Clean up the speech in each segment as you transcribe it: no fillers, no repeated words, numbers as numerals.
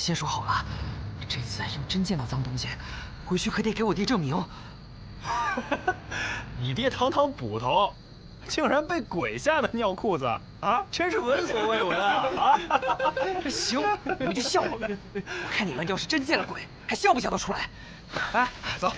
先说好了，这次用真见到脏东西，回去可得给我爹证明。你爹堂堂捕头，竟然被鬼吓得尿裤子啊！真是闻所未闻啊！行，你们就笑我，我看你们要是真见了鬼，还笑不笑得出来？哎，走。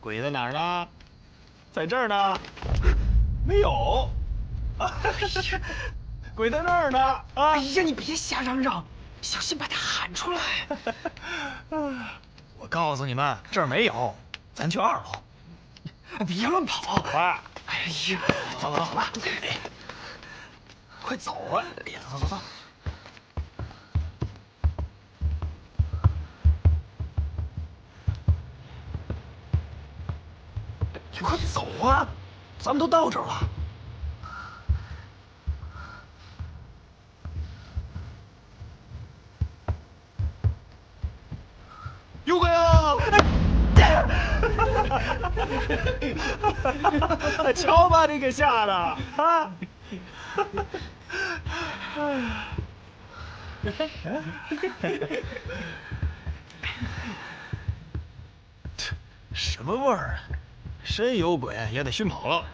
鬼在哪儿呢？在这儿呢。没有。鬼在那儿呢。啊！哎呀，你别瞎嚷嚷，小心把他喊出来。我告诉你们，这儿没有，咱去2楼。别乱跑！快！哎呀，走吧，快走啊！走。快走啊！咱们都到这儿了。有鬼啊！瞧把你给吓的啊！什么味儿啊？真有鬼也得熏跑了。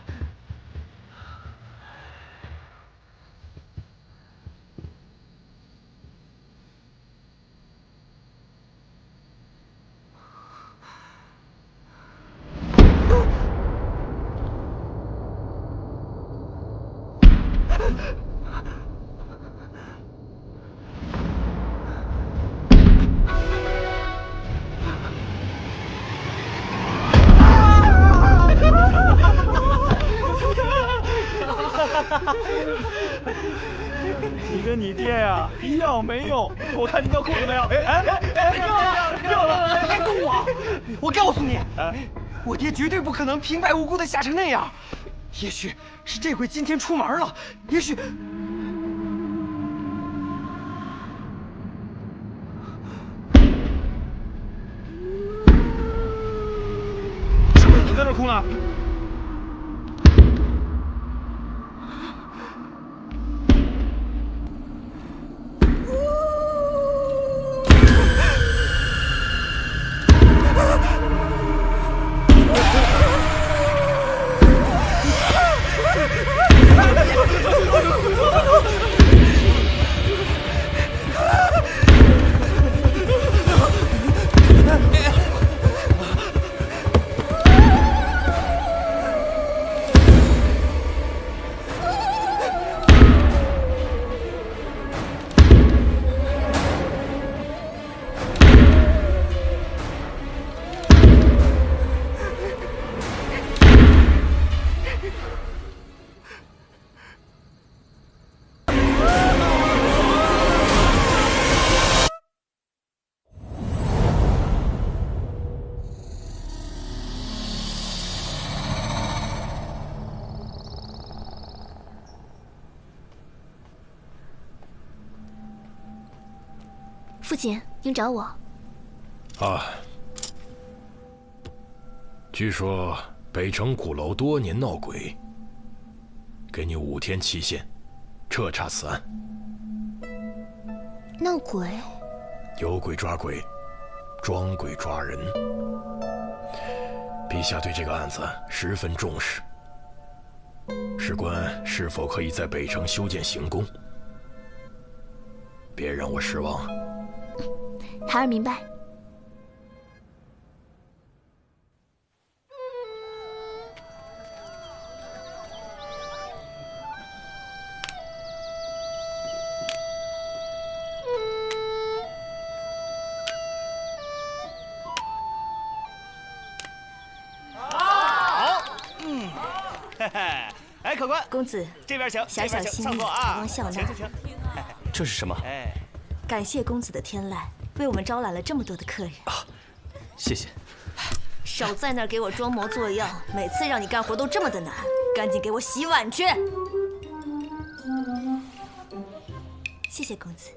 你跟你爹呀一样没用，我看你尿裤子没有？尿了！别动我！我告诉你，我爹绝对不可能平白无故的吓成那样。也许是这鬼今天出门了，也许……是不是你在这哭呢？父亲，您找我。啊，据说北城鼓楼多年闹鬼，给你5天期限，彻查此案。闹鬼？有鬼抓鬼，装鬼抓人。陛下对这个案子十分重视，事关是否可以在北城修建行宫，别让我失望。孩儿明白。哎，客官，公子，这边请，小小心意，啊！不忘笑纳。这是什么？哎，感谢公子的天籁，为我们招揽了这么多的客人。谢谢。少在那儿给我装模作样，每次让你干活都这么的难，赶紧给我洗碗去。谢谢公子。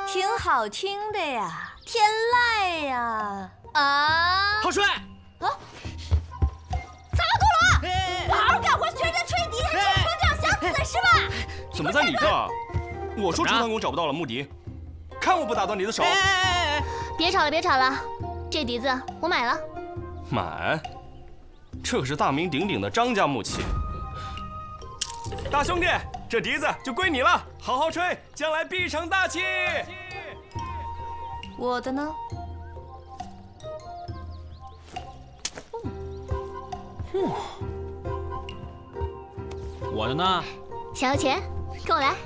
挺好听的呀，天籁呀！啊，郝帅，咋了，骷髅？不好好干活，学人家吹笛，还吹风筝，想死是吧？怎么在你这儿？我说储藏宫找不到了木笛，看我不打断你的手！别吵了，别吵了，这笛子我买了。买？这可是大名鼎鼎的张家木器。大兄弟，这笛子就归你了，好好吹，将来必成大器。我的呢？我的呢？想要钱，跟我来。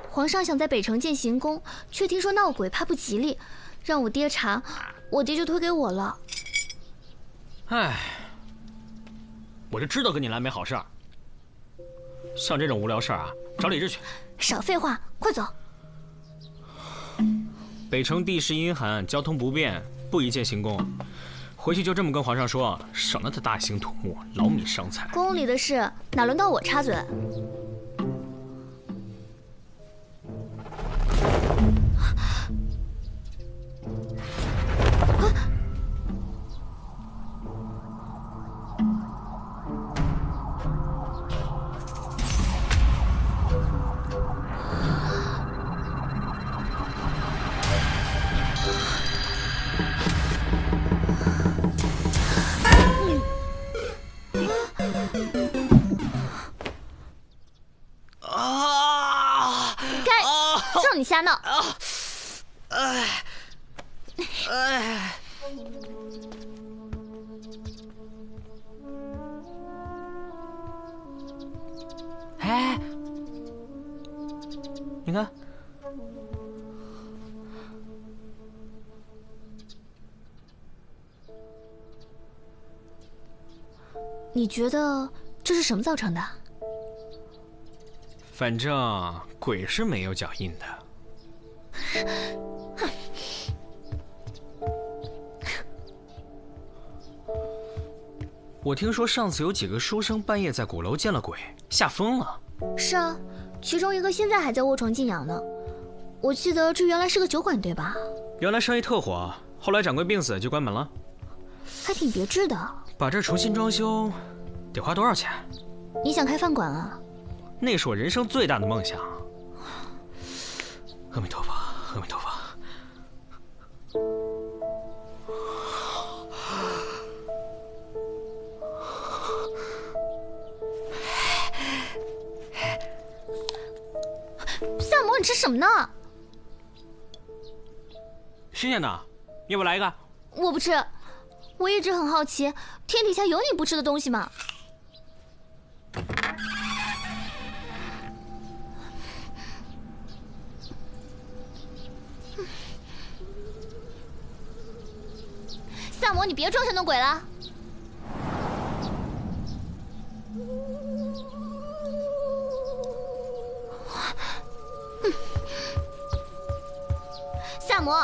皇上想在北城建行宫，却听说闹鬼，怕不吉利，让我爹查，我爹就推给我了。唉，我就知道跟你来没好事儿。像这种无聊事儿啊，找李治去。少废话，快走！北城地势阴寒，交通不便，不宜建行宫。回去就这么跟皇上说，省得他大兴土木，劳民伤财。宫里的事哪轮到我插嘴？让你瞎闹！哎，你看，你觉得这是什么造成的？反正鬼是没有脚印的。我听说上次有几个书生半夜在鼓楼见了鬼，吓疯了。是啊，其中一个现在还在卧床静养呢。我记得这原来是个酒馆，对吧？原来生意特火，后来掌柜病死就关门了。还挺别致的。把这重新装修，得花多少钱？你想开饭馆啊？那是我人生最大的梦想。阿弥陀佛，阿弥陀佛。夏沫，你吃什么呢？新鲜的，要不来一个？我不吃，我一直很好奇，天底下有你不吃的东西吗？夏沫，你别装神弄鬼了。夏沫，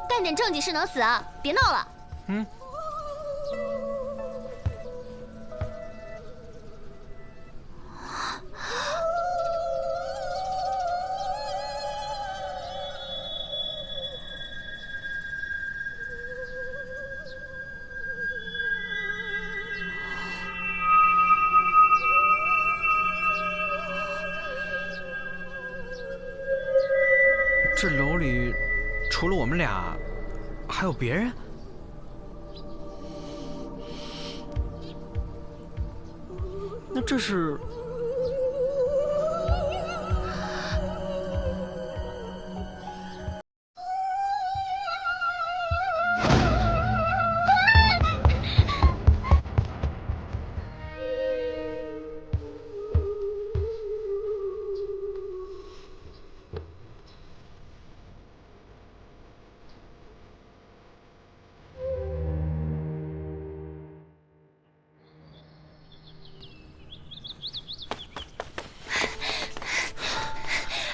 干点正经事能死啊！别闹了。嗯。这楼里除了我们俩，还有别人？那这是？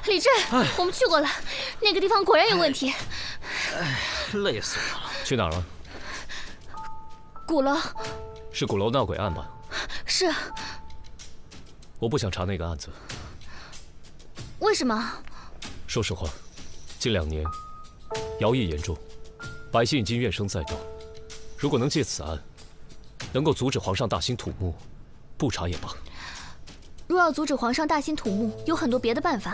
李治，我们去过了，那个地方果然有问题。累死我了！去哪儿了？鼓楼。是鼓楼闹鬼案吧？是。我不想查那个案子。为什么？说实话，近2年徭役严重，百姓已经怨声载道。如果能借此案，能够阻止皇上大兴土木，不查也罢。若要阻止皇上大兴土木，有很多别的办法。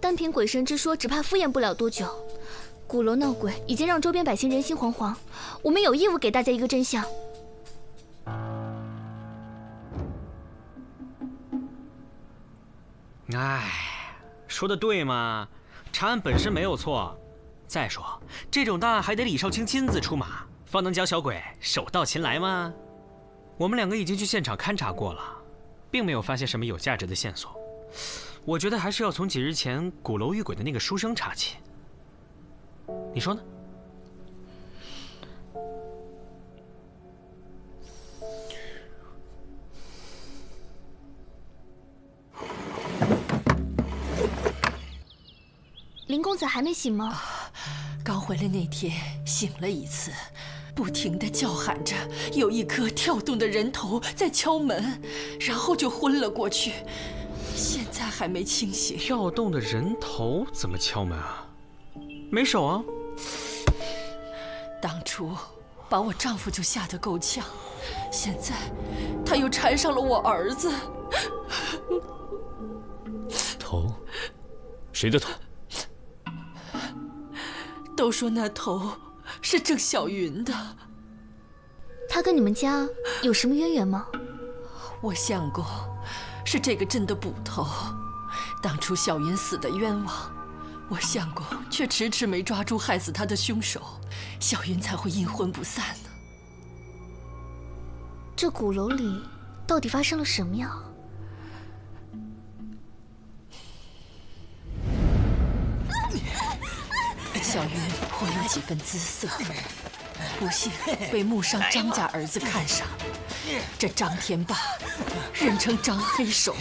单凭鬼神之说，只怕敷衍不了多久。鼓楼闹鬼已经让周边百姓人心惶惶，我们有义务给大家一个真相。哎，说的对嘛，查案本身没有错。再说，这种大案还得李少卿亲自出马，方能将小鬼手到擒来吗？我们2个已经去现场勘察过了，并没有发现什么有价值的线索。我觉得还是要从几日前鼓楼遇鬼的那个书生查起。你说呢？林公子还没醒吗？刚回来那天醒了一次，不停地叫喊着有一颗跳动的人头在敲门，然后就昏了过去。现在还没清醒。跳动的人头怎么敲门啊？没手啊？当初把我丈夫就吓得够呛，现在他又缠上了我儿子。头？谁的头？都说那头是郑小云的。他跟你们家有什么渊源吗？我相公是这个镇的捕头，当初小云死的冤枉，我相公却迟迟没抓住害死她的凶手，小云才会阴魂不散呢。这鼓楼里到底发生了什么呀？小云颇有几分姿色，不幸被幕上张家儿子看上。这张天霸人称张黑手，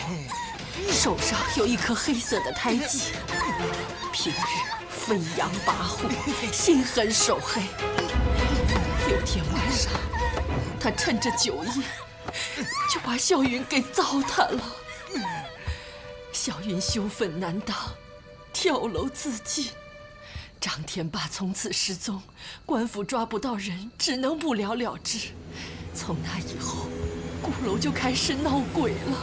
手上有一颗黑色的胎记，平日飞扬跋扈，心狠手黑。有天晚上，他趁着酒意，就把小云给糟蹋了。小云羞愤难当，跳楼自尽。张天霸从此失踪，官府抓不到人，只能不了了之。从那以后，鼓楼就开始闹鬼了。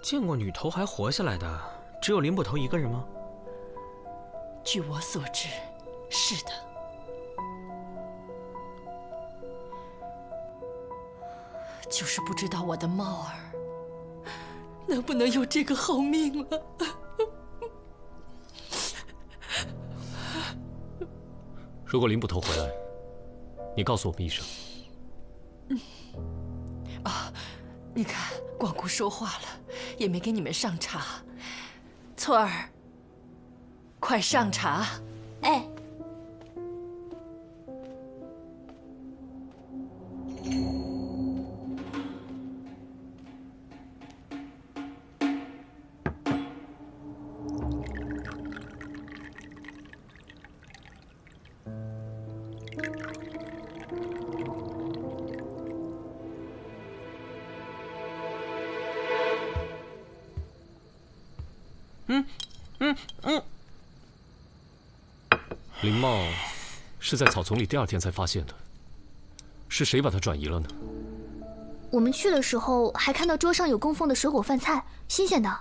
见过女头还活下来的，只有林捕头一个人吗？据我所知，是的。就是不知道我的猫儿能不能有这个好命了。如果林捕头回来，你告诉我们一声。你看光顾说话了，也没给你们上茶。翠儿，快上茶。哎，林茂是在草丛里第2天才发现的，是谁把它转移了呢？我们去的时候还看到桌上有供奉的水果饭菜，新鲜的。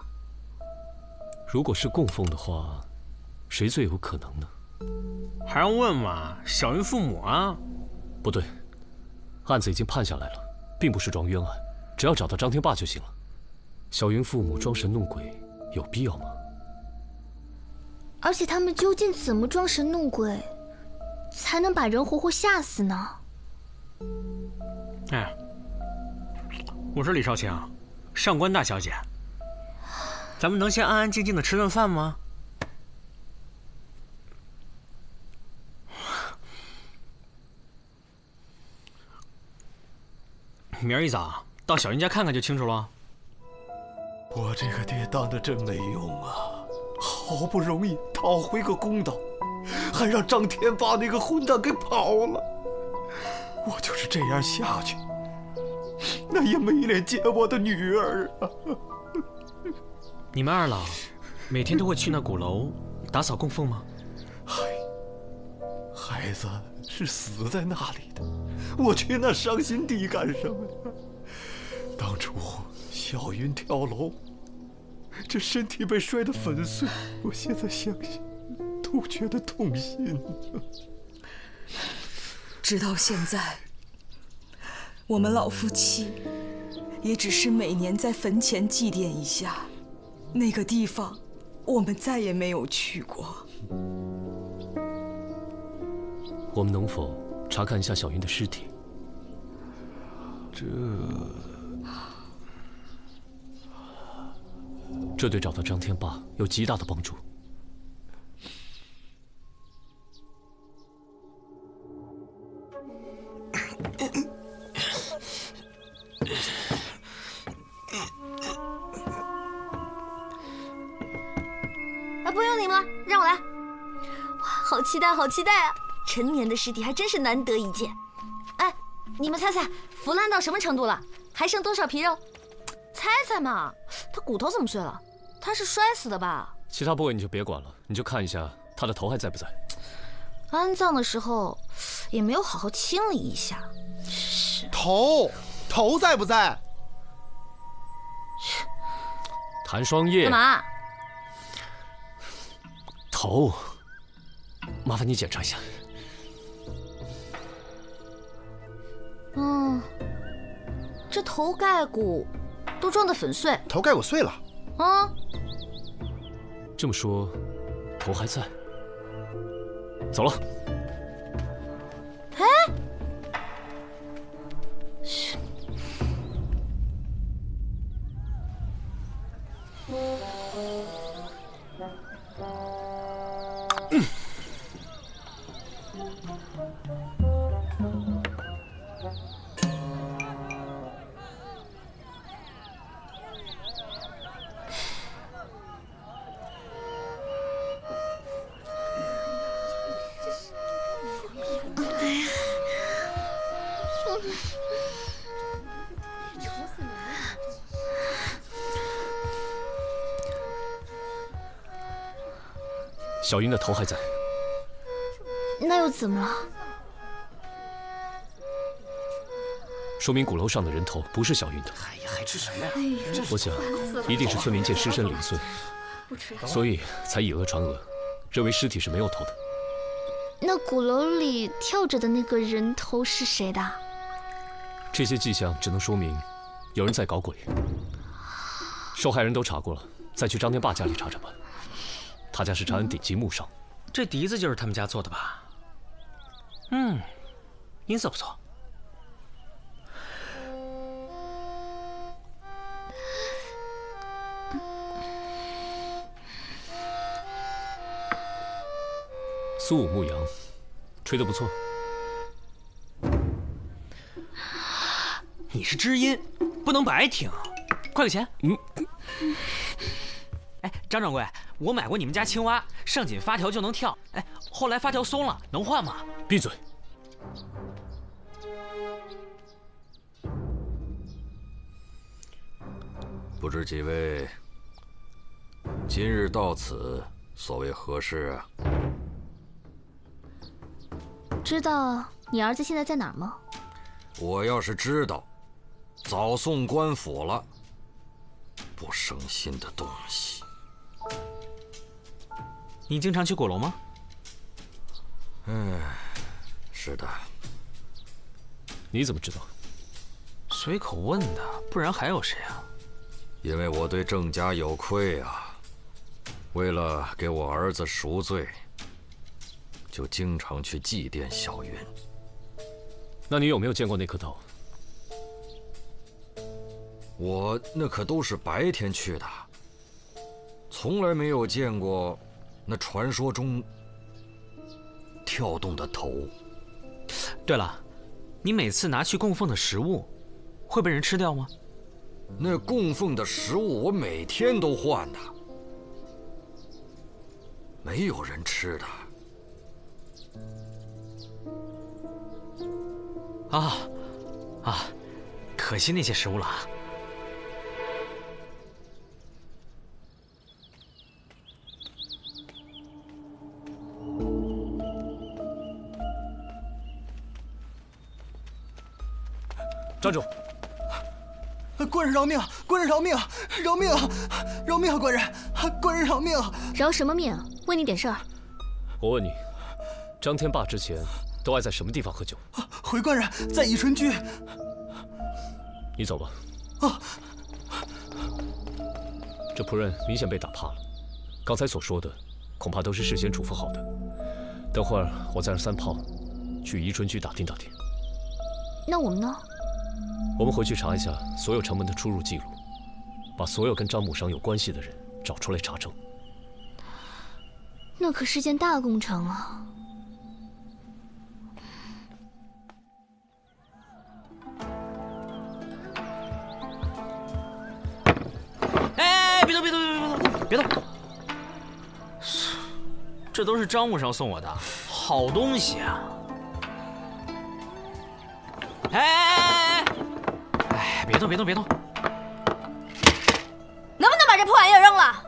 如果是供奉的话，谁最有可能呢？还要问吗？小云父母啊？不对，案子已经判下来了，并不是桩冤案，只要找到张天霸就行了。小云父母装神弄鬼，有必要吗？而且他们究竟怎么装神弄鬼，才能把人活活吓死呢？哎，我是李少卿，上官大小姐，咱们能先安安静静的吃顿饭吗？明儿一早到小云家看看就清楚了。我这个爹当的真没用啊！好不容易讨回个公道，还让张天霸那个混蛋给跑了。我就是这样下去，那也没脸见我的女儿啊！你们二老每天都会去那鼓楼打扫供奉吗？孩子是死在那里的，我去那伤心地干什么呀？当初小云跳楼，这身体被摔得粉碎，我现在想想都觉得痛心。直到现在，我们老夫妻也只是每年在坟前祭奠一下，那个地方我们再也没有去过。我们能否查看一下小云的尸体？这对找到张天霸有极大的帮助。不用你们了，让我来。哇，好期待，好期待啊！陈年的尸体还真是难得一见。哎，你们猜猜，腐烂到什么程度了？还剩多少皮肉？猜猜嘛，他骨头怎么碎了？他是摔死的吧？其他部位你就别管了，你就看一下他的头还在不在。安葬的时候也没有好好清理一下，是头在不在？谭双叶，干嘛？头，麻烦你检查一下。这头盖骨都撞得粉碎。头盖骨碎了。这么说，头还在。走了。哎，小云的头还在，那又怎么了？说明鼓楼上的人头不是小云的。哎呀，还吃什么呀？我想，一定是村民见尸身零碎，所以才以讹传讹，认为尸体是没有头的。那鼓楼里跳着的那个人头是谁的？这些迹象只能说明有人在搞鬼。受害人都查过了，再去张天霸家里查查吧。他家是长安顶级木商，这笛子就是他们家做的吧？音色不错。苏武牧羊，吹得不错。你是知音，不能白听。快给钱。哎，张掌柜，我买过你们家青蛙，上紧发条就能跳。哎，后来发条松了，能换吗？闭嘴！不知几位今日到此，所谓何事啊？知道你儿子现在在哪儿吗？我要是知道，早送官府了。不省心的东西。你经常去鼓楼吗？是的。你怎么知道？随口问的，不然还有谁啊？因为我对郑家有愧啊，为了给我儿子赎罪，就经常去祭奠小云。那你有没有见过那颗岛？我那可都是白天去的，从来没有见过那传说中跳动的头。对了，你每次拿去供奉的食物，会被人吃掉吗？那供奉的食物我每天都换的，没有人吃的。可惜那些食物了。站住！官人饶命！官人饶命！饶命！饶命！官人！官人饶命！饶什么命？问你点事儿。我问你，张天霸之前都爱在什么地方喝酒？回官人，在宜春居。你走吧。这仆人明显被打怕了，刚才所说的恐怕都是事先嘱咐好的。等会儿我再让三炮去宜春居打听打听。那我们呢？我们回去查一下所有城门的出入记录，把所有跟张母商有关系的人找出来查证。那可是件大工程啊！哎，别动，别动，别动，别动！这都是张母商送我的好东西啊！哎，别动，别动，别动！能不能把这破玩意儿扔了？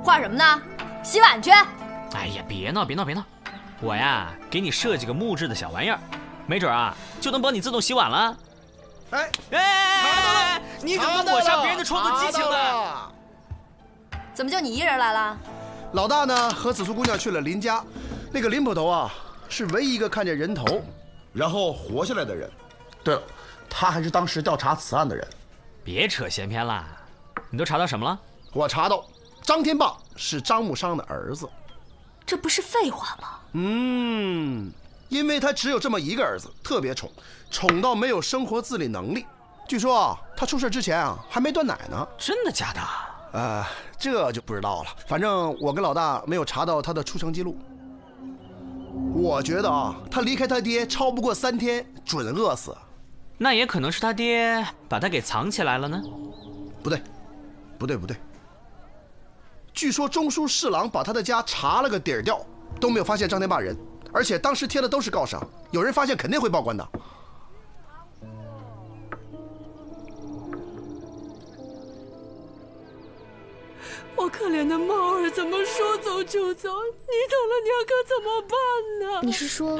画什么呢？洗碗去！哎呀，别闹，别闹，别闹！我呀，给你设计个木质的小玩意儿，没准啊就能帮你自动洗碗了。哎，你怎么抹杀别人的创作激情呢？怎么就你一人来了？老大呢和紫苏姑娘去了林家，那个林捕头啊是唯一一个看见人头然后活下来的人。对了，他还是当时调查此案的人。别扯闲篇啦，你都查到什么了？我查到张天霸是张木商的儿子。这不是废话吗？因为他只有这么一个儿子，特别宠，宠到没有生活自理能力。据说啊，他出事之前啊还没断奶呢。真的假的？这就不知道了。反正我跟老大没有查到他的出生记录。我觉得啊，他离开他爹超不过3天，准饿死。那也可能是他爹把他给藏起来了呢。不对。据说中书侍郎把他的家查了个底儿掉，都没有发现张天霸人，而且当时贴的都是告上，有人发现肯定会报官的。我可怜的猫儿怎么说走就走？你走了，娘可怎么办呢？你是说，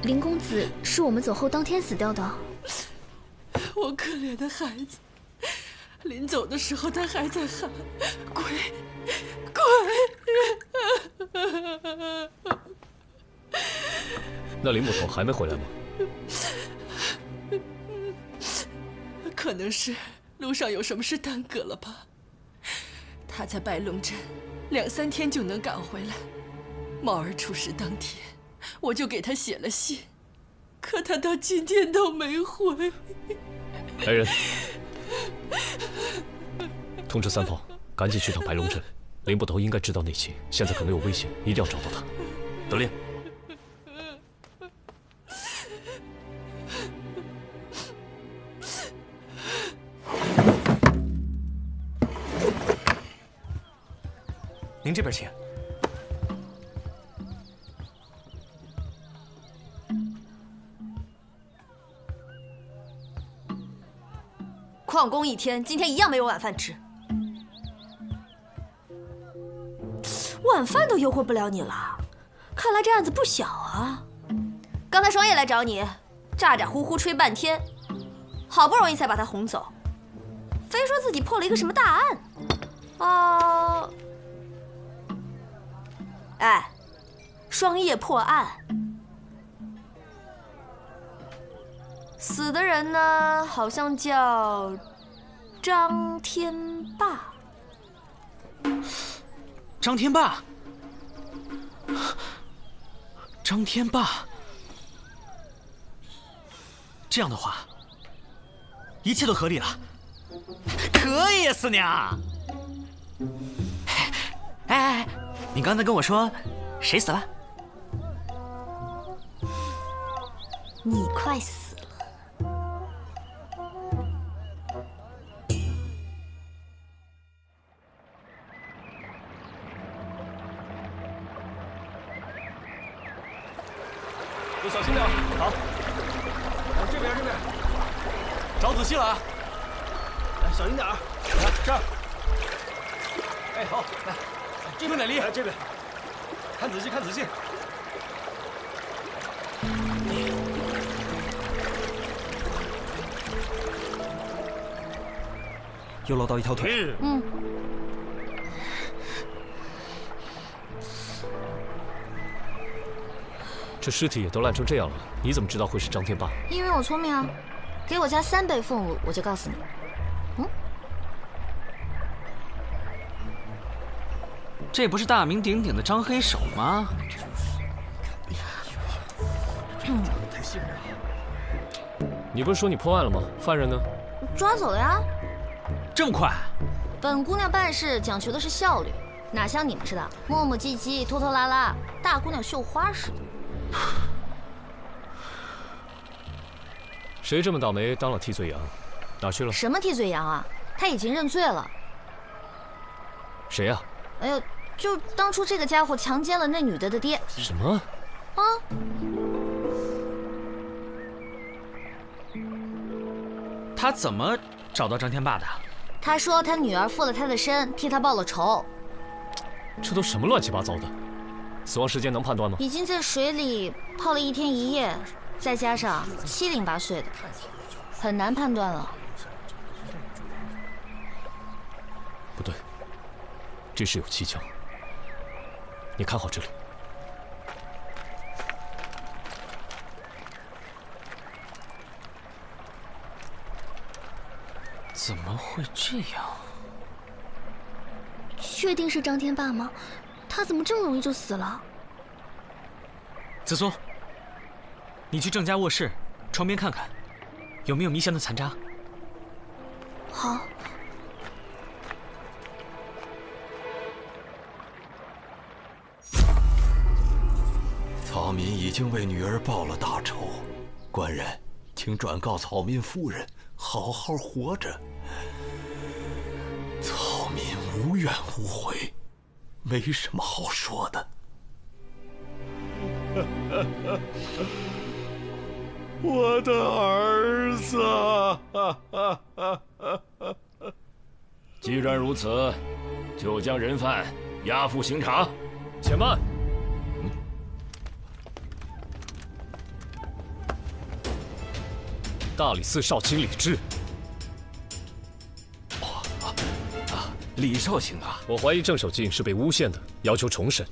林公子是我们走后当天死掉的？我可怜的孩子，临走的时候他还在喊鬼鬼。那林捕头还没回来吗？可能是路上有什么事耽搁了吧。他在白龙镇2、3天就能赶回来。猫儿出事当天，我就给他写了信，可他到今天都没回。来人，通知三炮，赶紧去趟白龙镇。林捕头应该知道内情，现在可能有危险，一定要找到他。得令。您这边请。旷工1天，今天一样没有晚饭吃。晚饭都诱惑不了你了，看来这案子不小啊。刚才双叶来找你，咋咋呼呼吹半天，好不容易才把他哄走，非说自己破了一个什么大案。哎，双叶破案，死的人呢，好像叫张天霸。张天霸，张天霸。这样的话，一切都合理了。可以，四娘。哎，你刚才跟我说谁死了？你快死了。都小心点，好。这边，找仔细了啊！哎，小心点儿。来这儿。哎，好，来，这边哪里？来这边，看仔细，看仔细。又捞到一条腿。嗯。这尸体也都烂成这样了，你怎么知道会是张天霸？因为我聪明啊，给我加3倍俸禄，我就告诉你。这不是大名鼎鼎的张黑手吗？太信任了。你不是说你破案了吗？犯人呢？抓走了呀。这么快？本姑娘办事讲求的是效率，哪像你们似的磨磨唧唧、拖拖拉拉，大姑娘绣花似的。谁这么倒霉当了替罪羊？哪去了？什么替罪羊啊？他已经认罪了。谁呀？哎呦，就当初这个家伙强奸了那女的的爹。什么？啊！他怎么找到张天霸的？他说他女儿附了他的身，替他报了仇。这都什么乱七八糟的？死亡时间能判断吗？已经在水里泡了1天1夜，再加上7零8碎的，很难判断了。不对，这事有蹊跷。你看好这里。怎么会这样？确定是张天霸吗？他怎么这么容易就死了？紫苏，你去郑家卧室、床边看看，有没有迷香的残渣。好。草民已经为女儿报了大仇，官人，请转告草民夫人，好好活着。草民无怨无悔，没什么好说的。我的儿子！既然如此，就将人犯押赴刑场。且慢。大理寺少卿李治。李少卿啊，我怀疑郑守敬是被诬陷的，要求重审。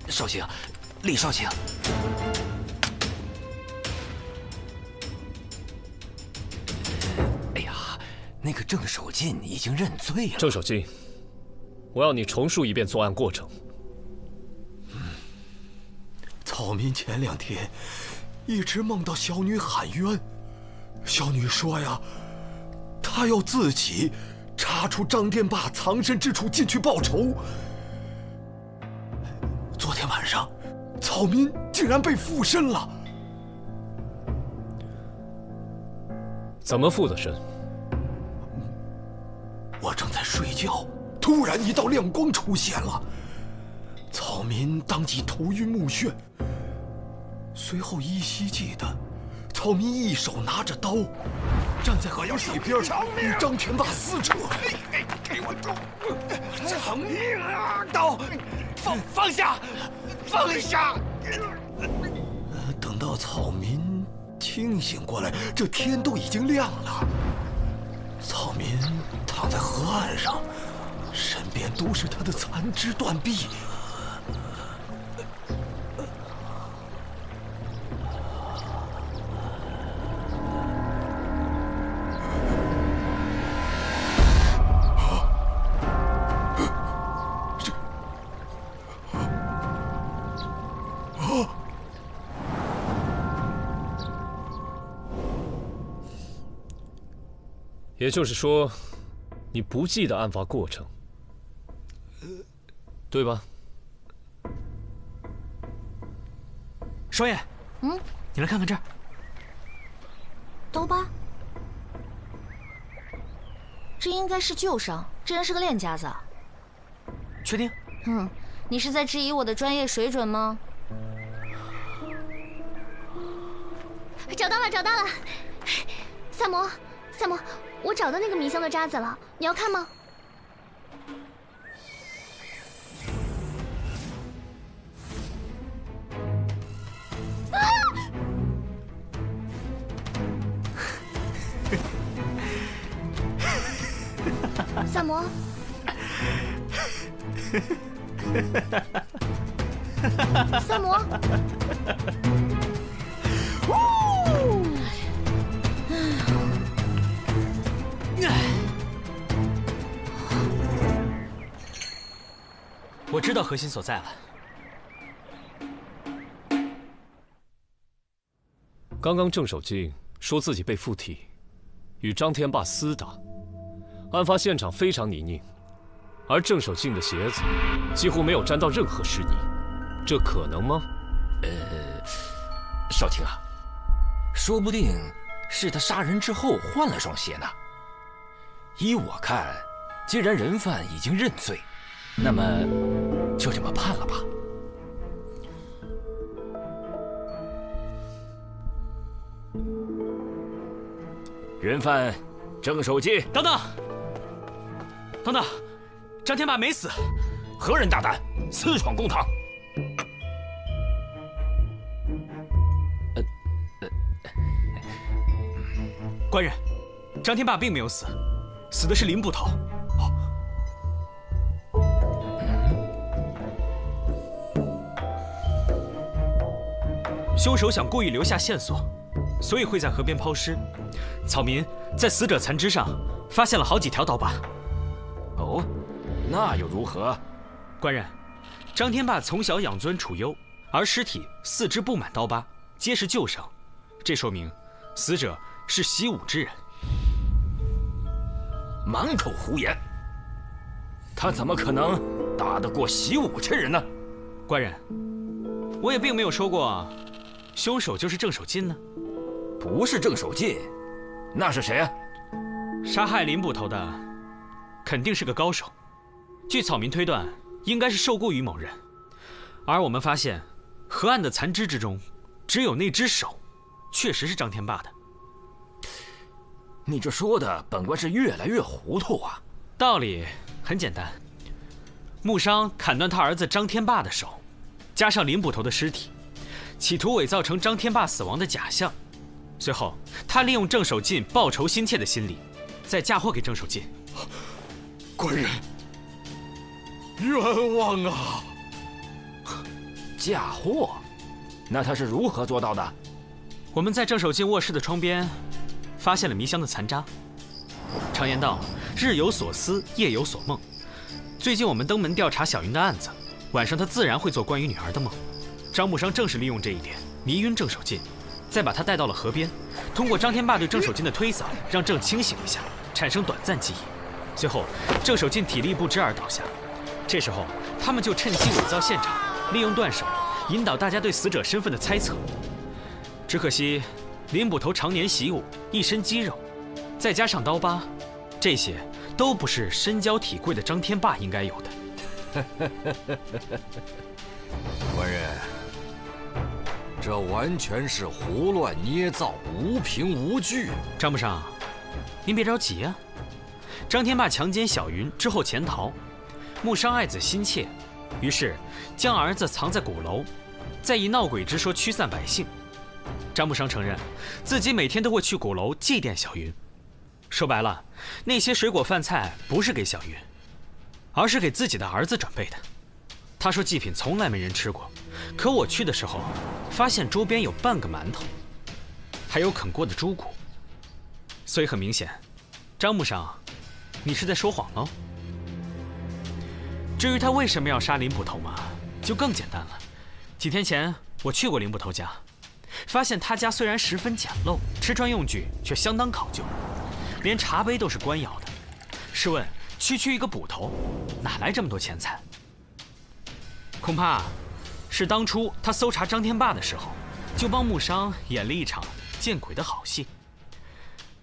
少卿，李少卿，哎呀，那个郑守敬已经认罪了。郑守敬，我要你重述一遍作案过程。草民前2天一直梦到小女喊冤，小女说呀，她要自己查出张天霸藏身之处进去报仇。昨天晚上，草民竟然被附身了。怎么附的身？我正在睡觉，突然一道亮光出现了，草民当即头晕目眩。随后依稀记得，草民一手拿着刀，站在河水边与张天霸撕扯。给我住！偿命啊！刀，放下，放下！等到草民清醒过来，这天都已经亮了。草民躺在河岸上，身边都是他的残肢断臂。也就是说，你不记得案发过程，对吧？双燕，你来看看这儿。刀疤，这应该是旧伤。这人是个练家子。确定？你是在质疑我的专业水准吗？找到了，找到了！萨摩，我找到那个迷香的渣子了，你要看吗？萨摩，萨摩，我知道核心所在了。刚刚郑守敬说自己被附体，与张天霸厮打。案发现场非常泥泞，而郑守敬的鞋子几乎没有沾到任何湿泥，这可能吗？少卿啊，说不定是他杀人之后换了双鞋呢。依我看，既然人犯已经认罪，那么就这么判了吧。人犯郑守敬，等等，张天霸没死，何人大胆私闯公堂？官人，张天霸并没有死，死的是林捕头。凶手想故意留下线索，所以会在河边抛尸。草民在死者残肢上发现了好几条刀疤。哦，那又如何？官人，张天霸从小养尊处优，而尸体四肢布满刀疤，皆是旧伤，这说明死者是习武之人。满口胡言！他怎么可能打得过习武之人呢？官人，我也并没有说过凶手就是郑守敬呢。不是郑守敬，那是谁啊？杀害林捕头的肯定是个高手，据草民推断，应该是受雇于某人。而我们发现，河岸的残肢之中，只有那只手，确实是张天霸的。你这说的，本官是越来越糊涂啊。道理很简单，木商砍断他儿子张天霸的手，加上林捕头的尸体，企图伪造成张天霸死亡的假象。随后，他利用郑守敬报仇心切的心理，再嫁祸给郑守敬。官人，冤枉啊！嫁祸？那他是如何做到的？我们在郑守敬卧室的窗边发现了迷香的残渣。常言道，日有所思，夜有所梦。最近我们登门调查小云的案子，晚上他自然会做关于女儿的梦。张木商正是利用这一点迷晕郑守敬，再把他带到了河边，通过张天霸对郑守敬的推搡，让郑清醒一下，产生短暂记忆。随后，郑守敬体力不支而倒下。这时候，他们就趁机伪造现场，利用断手引导大家对死者身份的猜测。只可惜，林捕头常年习武，一身肌肉，再加上刀疤，这些都不是身娇体贵的张天霸应该有的。官人，这完全是胡乱捏造，无凭无据。张木商，您别着急啊。张天霸强奸小云之后潜逃，木商爱子心切，于是将儿子藏在鼓楼，再以闹鬼之说驱散百姓。张木商承认，自己每天都会去鼓楼祭奠小云。说白了，那些水果饭菜不是给小云，而是给自己的儿子准备的。他说祭品从来没人吃过，可我去的时候，发现桌边有半个馒头，还有啃过的猪骨。所以很明显，张木商，你是在说谎喽。至于他为什么要杀林捕头嘛，就更简单了。几天前我去过林捕头家，发现他家虽然十分简陋，吃穿用具却相当考究。连茶杯都是官窑的。试问，区一个捕头，哪来这么多钱财？恐怕是当初他搜查张天霸的时候，就帮木商演了一场见鬼的好戏。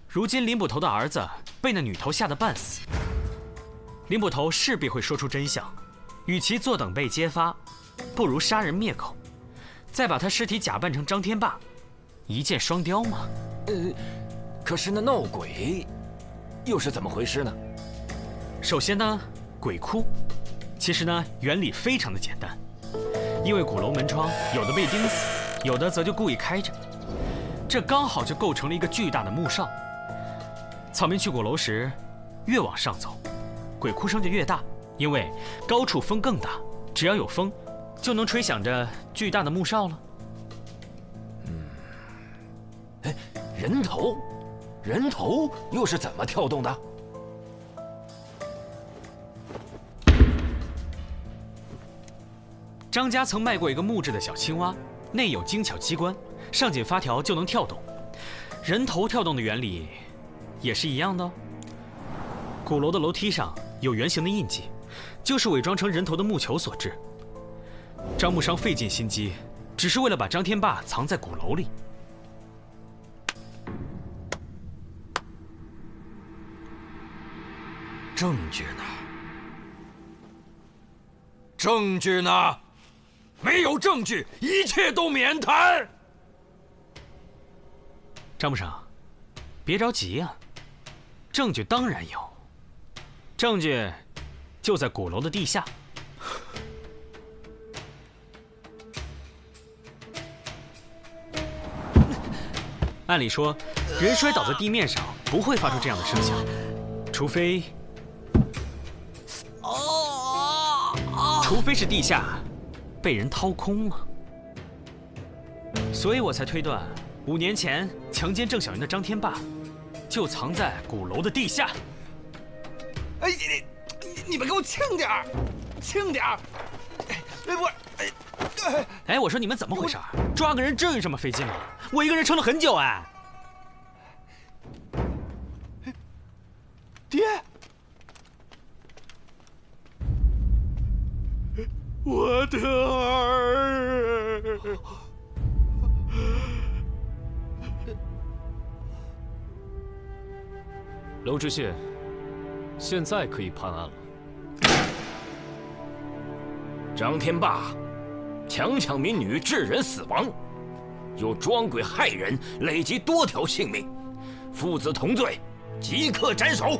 如今林捕头的儿子被那女头吓得半死，林捕头势必会说出真相。与其坐等被揭发，不如杀人灭口，再把他尸体假扮成张天霸，一箭双雕嘛。可是那闹鬼又是怎么回事呢？首先呢，鬼哭其实呢原理非常的简单，因为鼓楼门窗有的被钉死，有的则就故意开着，这刚好就构成了一个巨大的木哨。草民去鼓楼时，越往上走，鬼哭声就越大，因为高处风更大，只要有风，就能吹响着巨大的木哨了。人头又是怎么跳动的？张家曾卖过一个木质的小青蛙，内有精巧机关，上紧发条就能跳动。人头跳动的原理也是一样的哦。鼓楼的楼梯上有圆形的印记，就是伪装成人头的木球所致。张木商费尽心机，只是为了把张天霸藏在鼓楼里。证据呢？证据呢？没有证据，一切都免谈。张木商，别着急呀，证据当然有，证据就在鼓楼的地下。按理说，人摔倒在地面上不会发出这样的声响，除非是地下被人掏空了。所以我才推断，5年前强奸郑小云的张天霸，就藏在鼓楼的地下。哎，你们给我轻点儿，轻点儿！哎，我说你们怎么回事？抓个人至于这么费劲吗？我一个人撑了很久哎。爹，我的儿！娄知县，现在可以判案了。张天霸强抢民女，致人死亡，又装鬼害人，累及多条性命，父子同罪，即刻斩首。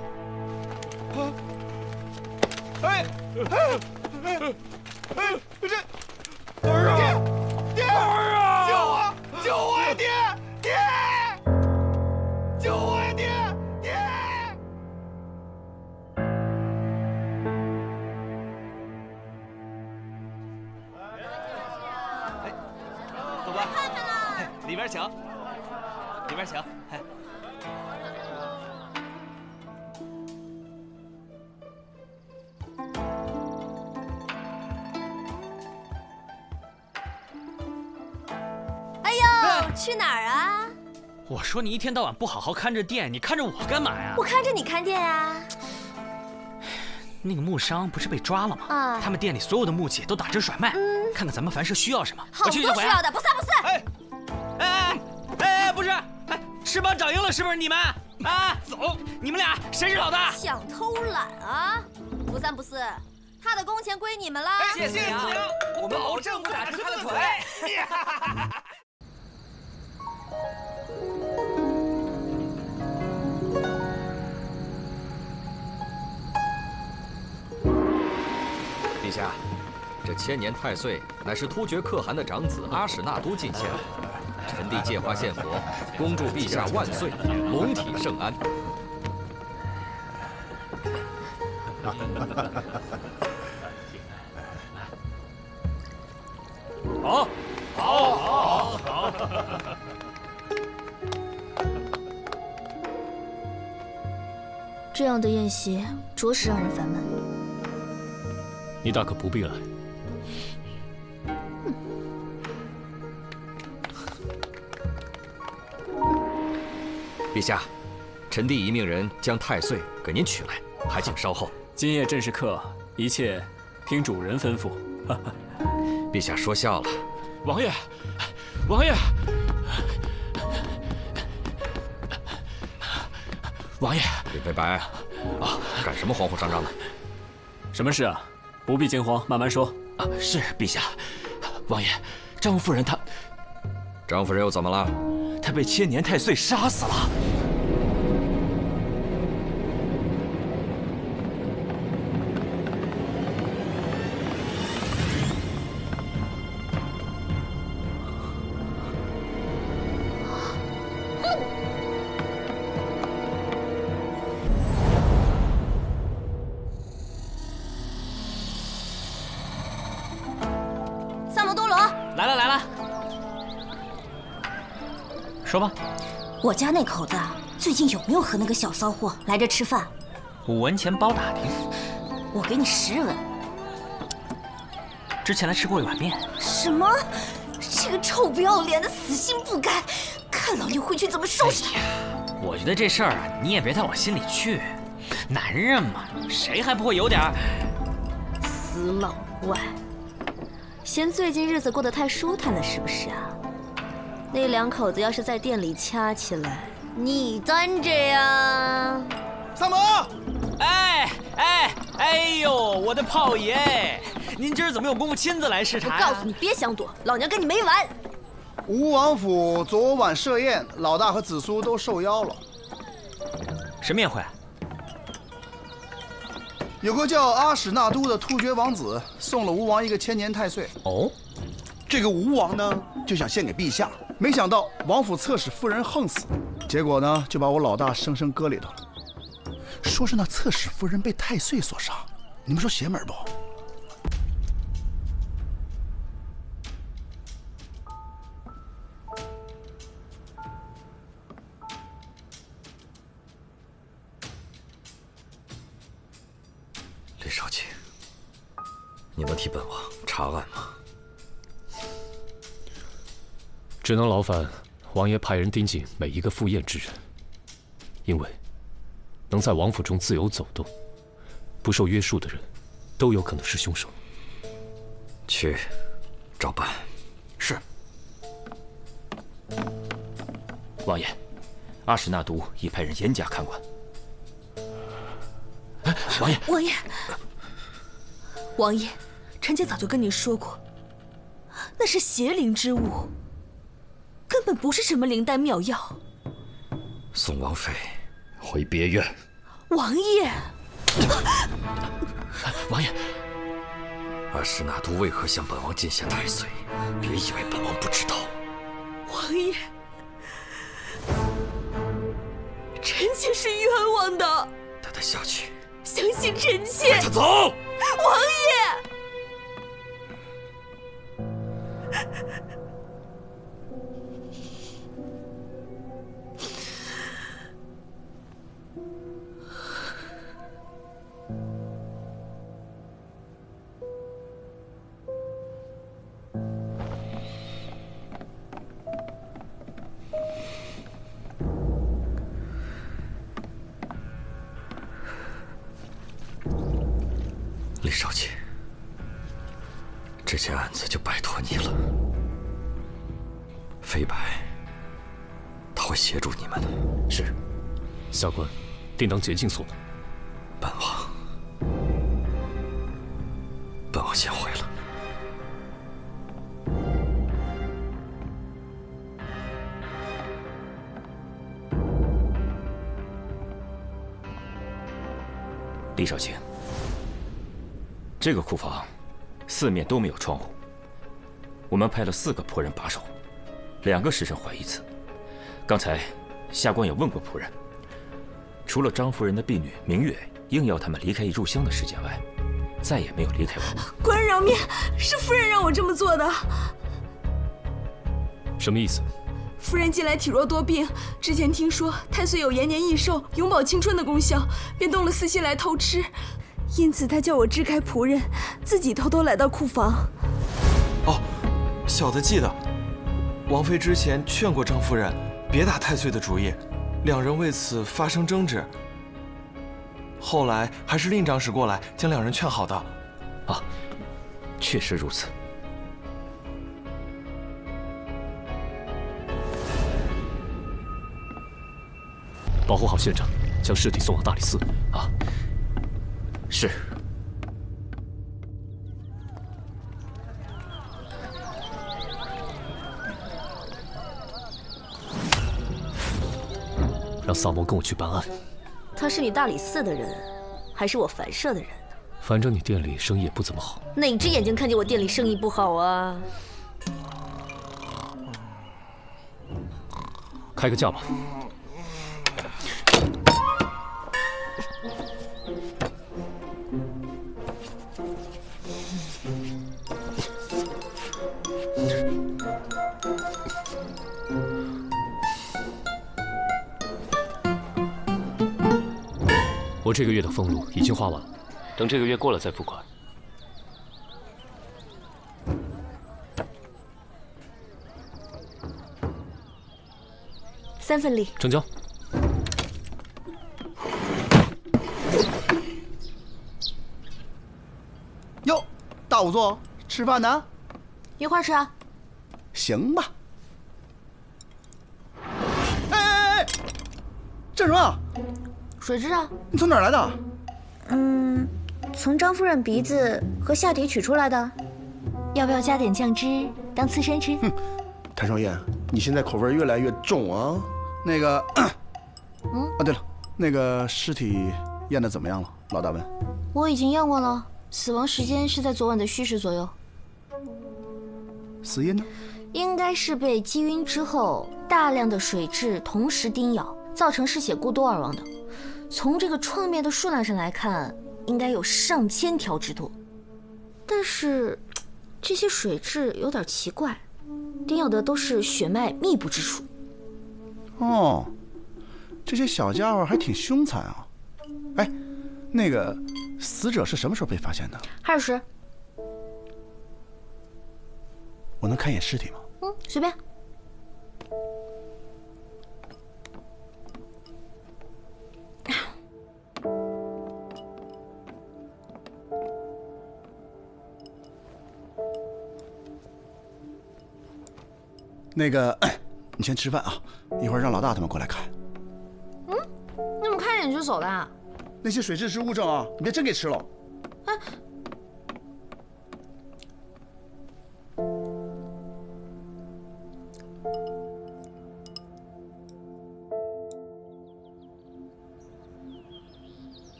这儿啊！爹！儿啊！救我！救我呀！爹！爹！救我呀！爹！爹！走吧，里边请，里边请。去哪儿啊？我说你一天到晚不好好看着店，你看着我干嘛呀？我看着你看店呀。那个木商不是被抓了吗？啊！他们店里所有的木器都打折甩卖，看看咱们凡是需要什么，好多需要的，不散不散。哎，不是，翅膀长硬了是不是你们？啊，走，你们俩谁是老大？想偷懒啊？不散不散，他的工钱归你们了。谢谢司令，我们保证不打折他的腿。陛下，这千年太岁乃是突厥可汗的长子阿史那都进献，臣弟借花献佛，恭祝陛下万岁，龙体圣安。好。这样的宴席着实让人烦闷。你大可不必来。陛下，臣弟已命人将太岁给您取来，还请稍后。今夜正是客，一切听主人吩咐。陛下说笑了。王爷，王爷，王爷，李飞白，干什么慌慌张张的？什么事啊？不必惊慌，慢慢说。是陛下。王爷，张夫人她……张夫人又怎么了？她被千年太岁杀死了。说吧，我家那口子最近有没有和那个小骚货来这吃饭？5文钱包打听。我给你10文。之前来吃过一碗面。什么？这个臭不要脸的，死心不改！看老娘回去怎么收拾他！我觉得这事儿啊，你也别太往心里去。男人嘛，谁还不会有点死老怪，嫌最近日子过得太舒坦了，是不是啊？那2口子要是在店里掐起来，你端着呀！三毛，哎呦，我的炮爷，您今儿怎么有功夫亲自来视察？我告诉你，别想躲，老娘跟你没完！吴王府昨晚设宴，老大和子苏都受邀了。什么宴会？有个叫阿史那都的突厥王子送了吴王一个千年太岁。哦，这个吴王呢就想献给陛下，没想到王府侧室夫人横死，结果呢就把我老大生生搁里头了。说是那侧室夫人被太岁所杀，你们说邪门不？李少卿，你能替本王查案吗？只能劳烦王爷派人盯紧每一个赴宴之人，因为能在王府中自由走动、不受约束的人，都有可能是凶手。去，照办。是。王爷，阿史那都已派人严加看管。王爷，王爷，臣妾早就跟你说过，那是邪灵之物，根本不是什么灵丹妙药。送王妃回别院。王爷，王爷，阿史那都为何向本王进献太岁？别以为本王不知道。王爷，臣妾是冤枉的。带他下去。相信臣妾。带他走。王爷。李少卿，这件案子就拜托你了。飞白，他会协助你们的。是，下官定当竭尽所能。本王先回了。李少卿，这个库房四面都没有窗户，我们派了4个仆人把守，2个时辰换一次。刚才下官也问过仆人，除了张夫人的婢女明月硬要他们离开一炷香的时间外，再也没有离开过。官人饶命，是夫人让我这么做的。什么意思？夫人近来体弱多病，之前听说太岁有延年益寿、永葆青春的功效，便动了私心来偷吃，因此她叫我支开仆人，自己偷偷来到库房。哦，小的记得，王妃之前劝过张夫人别打太岁的主意，两人为此发生争执。后来还是令长史过来将两人劝好的。啊，确实如此。保护好现场，将尸体送往大理寺。啊，是。让萨摩跟我去办案。他是你大理寺的人，还是我梵社的人？反正你店里生意也不怎么好。哪只眼睛看见我店里生意不好啊？开个价吧。我这个月的俸禄已经花完了，等这个月过了再付款。3份利，成交。哟，大仵作，吃饭呢？一块儿吃啊。行吧。哎，这什么？水蛭啊。你从哪儿来的？从张夫人鼻子和下体取出来的。要不要加点酱汁当刺身吃？谭少爷，你现在口味越来越重啊。那个，对了，那个尸体验的怎么样了？老大问。我已经验过了，死亡时间是在昨晚的戌时左右。死因呢？应该是被击晕之后，大量的水蛭同时叮咬，造成失血过多而亡的。从这个创面的数量上来看，应该有上千条之多。但是，这些水蛭有点奇怪，叮咬的都是血脉密布之处。哦，这些小家伙还挺凶残啊！哎，那个死者是什么时候被发现的？2时。我能看一眼尸体吗？随便。那个，你先吃饭啊，一会儿让老大他们过来看。你怎么看一眼就走了？那些水蛭是物证啊，你别真给吃了。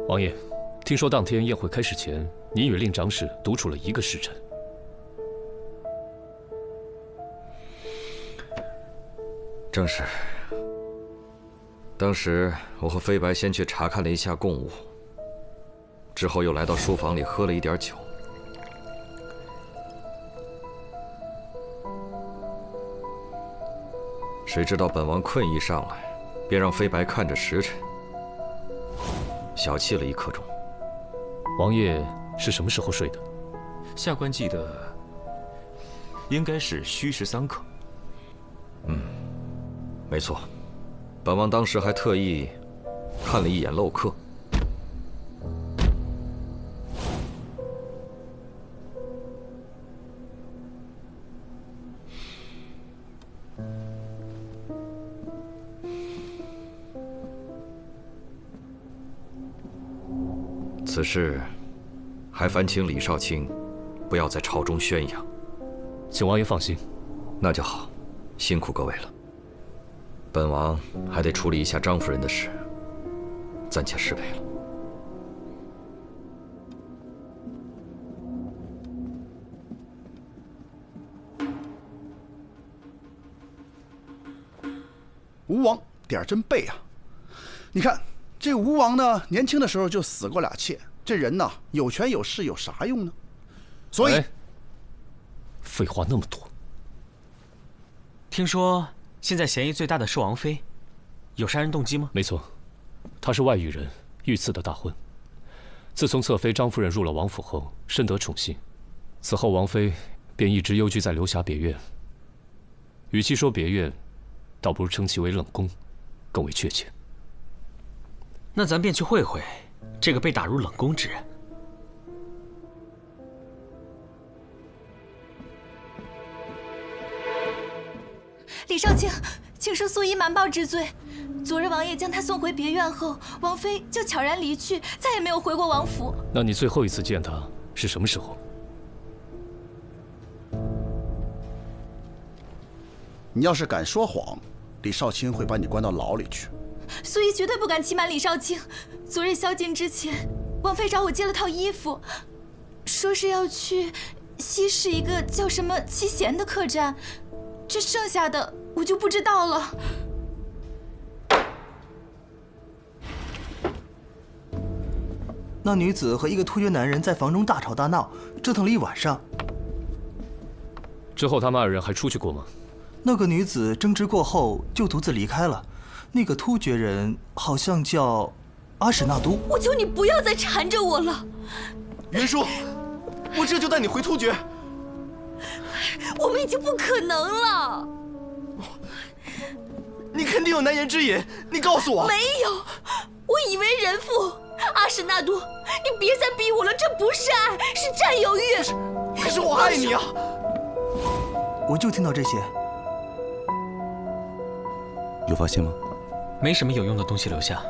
王爷，听说当天宴会开始前，你与令长史独处了1个时辰。正是。当时我和飞白先去查看了一下贡物，之后又来到书房里喝了一点酒。谁知道本王困意上来，便让飞白看着时辰，小憩了1刻钟。王爷是什么时候睡的？下官记得应该是戌时3刻。没错，本王当时还特意看了一眼漏刻。此事还烦请李少卿不要在朝中宣扬。请王爷放心。那就好，辛苦各位了。本王还得处理一下张夫人的事，暂且失陪了。吴王点儿真背啊！你看这吴王呢，年轻的时候就死过2妾，这人呐有权有势有啥用呢？所以，废话那么多。听说现在嫌疑最大的是王妃，有杀人动机吗？没错，她是外域人，遇刺的大婚。自从侧妃张夫人入了王府后，深得宠幸，此后王妃便一直幽居在流霞别院。与其说别院，倒不如称其为冷宫，更为确切。那咱便去会会这个被打入冷宫之人。李少卿，请恕素衣瞒报之罪。昨日王爷将他送回别院后，王妃就悄然离去，再也没有回过王府。那你最后一次见他是什么时候？你要是敢说谎，李少卿会把你关到牢里去。素衣绝对不敢欺瞒李少卿。昨日宵禁之前，王妃找我借了套衣服，说是要去西市一个叫什么七贤的客栈，这剩下的我就不知道了。那女子和一个突厥男人在房中大吵大闹，折腾了一晚上。之后他们二人还出去过吗？那个女子争执过后就独自离开了。那个突厥人好像叫阿史那都。我求你不要再缠着我了，云舒，我这就带你回突厥。我们已经不可能了。你肯定有难言之隐，你告诉我。没有，我以为人父。阿史那都，你别再逼我了，这不是爱，是占有欲。可是我爱你啊！我就听到这些。有发现吗？没什么有用的东西留下。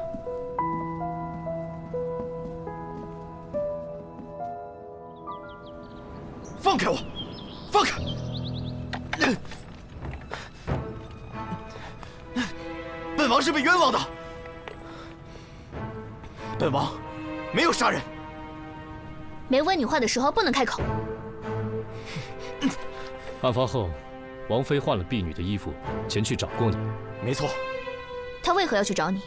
放开我！放开！本王是被冤枉的。本王没有杀人。没问你话的时候不能开口。案发后，王妃换了婢女的衣服前去找过你。没错。她为何要去找你？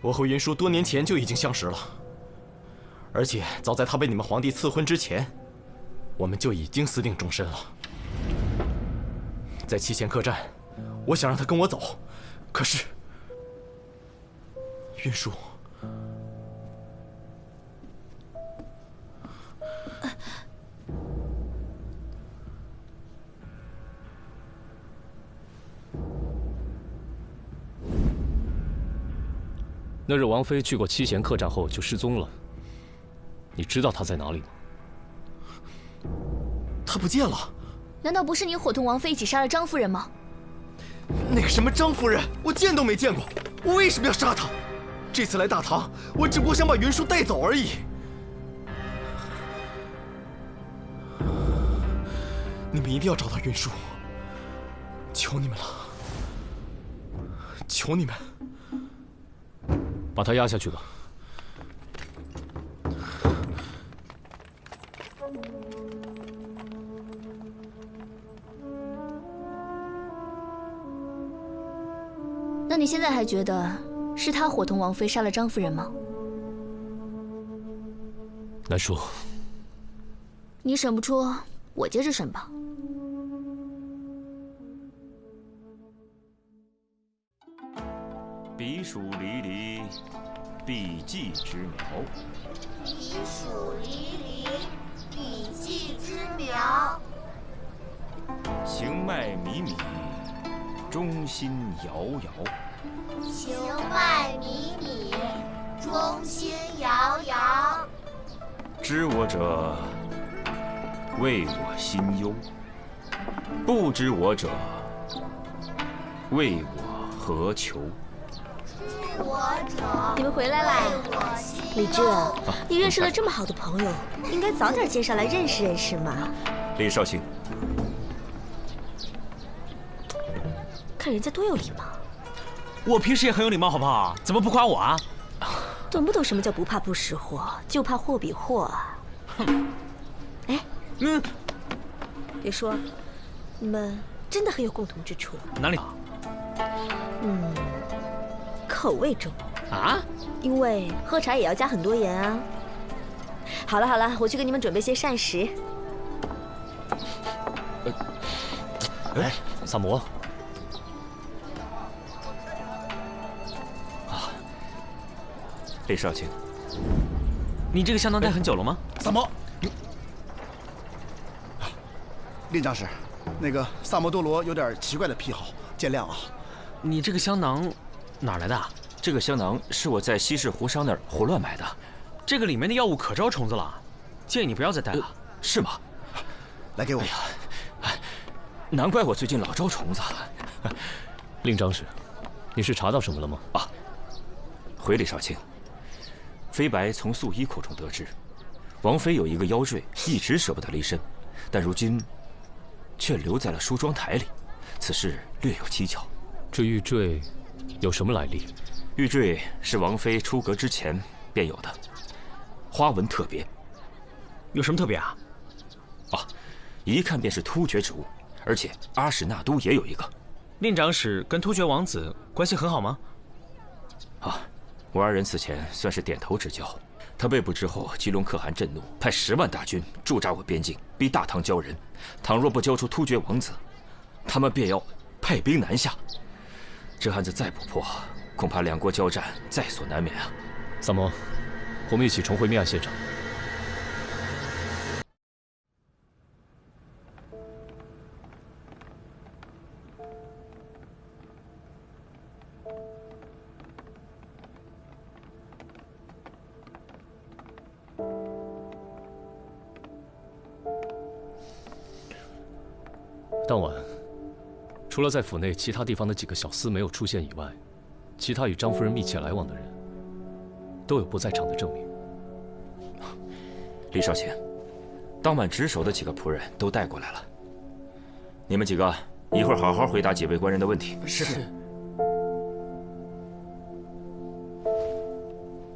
我和云舒多年前就已经相识了，而且早在她被你们皇帝赐婚之前，我们就已经私定终身了。在七贤客栈，我想让她跟我走，可是云舒。那日王妃去过七贤客栈后就失踪了，你知道她在哪里吗？她不见了。难道不是你伙同王妃一起杀了张夫人吗？那个什么张夫人，我见都没见过，我为什么要杀她？这次来大唐，我只不过想把云舒带走而已。你们一定要找到云舒，求你们了，求你们。把他压下去吧。那你现在还觉得是他伙同王妃杀了张夫人吗？难说。你审不出，我接着审吧。彼黍离离，必稷之苗。彼黍离离，必稷之苗。行迈靡靡，忠心摇摇。行迈靡靡，忠心摇摇。知我者，谓我心忧；不知我者，谓我何求。你们回来啦！李治，你认识了这么好的朋友，应该早点介绍来认识认识嘛。李少卿，看人家多有礼貌。我平时也很有礼貌，好不好？怎么不夸我啊？懂不懂什么叫不怕不识货，就怕货比货啊？哼！哎，别说，你们真的很有共同之处。哪里？口味重啊，因为喝茶也要加很多盐啊。好了好了，我去给你们准备些膳食。哎，萨摩。李少卿，你这个香囊戴很久了吗？萨摩，令长史，那个萨摩多罗有点奇怪的癖好，见谅啊。你这个香囊哪来的？这个香囊是我在西市胡商那儿胡乱买的。这个里面的药物可招虫子了，建议你不要再带了。是吗？来给我。难怪我最近老招虫子。令长史，你是查到什么了吗？啊，回李少卿，飞白从素衣口中得知，王妃有一个腰坠，一直舍不得离身，但如今却留在了梳妆台里，此事略有蹊跷。这玉坠有什么来历？玉坠是王妃出阁之前便有的，花纹特别。有什么特别啊？啊，一看便是突厥之物，而且阿史那都也有一个。令长史跟突厥王子关系很好吗？啊，我二人此前算是点头之交。他被捕之后，吉隆可汗震怒，派10万大军驻扎我边境，逼大唐交人。倘若不交出突厥王子，他们便要派兵南下。这案子再不破，恐怕两国交战在所难免啊！萨摩，我们一起重回命案现场。当晚，除了在府内其他地方的几个小厮没有出现以外，其他与张夫人密切来往的人，都有不在场的证明。李少卿，当晚值守的几个仆人都带过来了。你们几个一会儿好好回答几位官人的问题。是。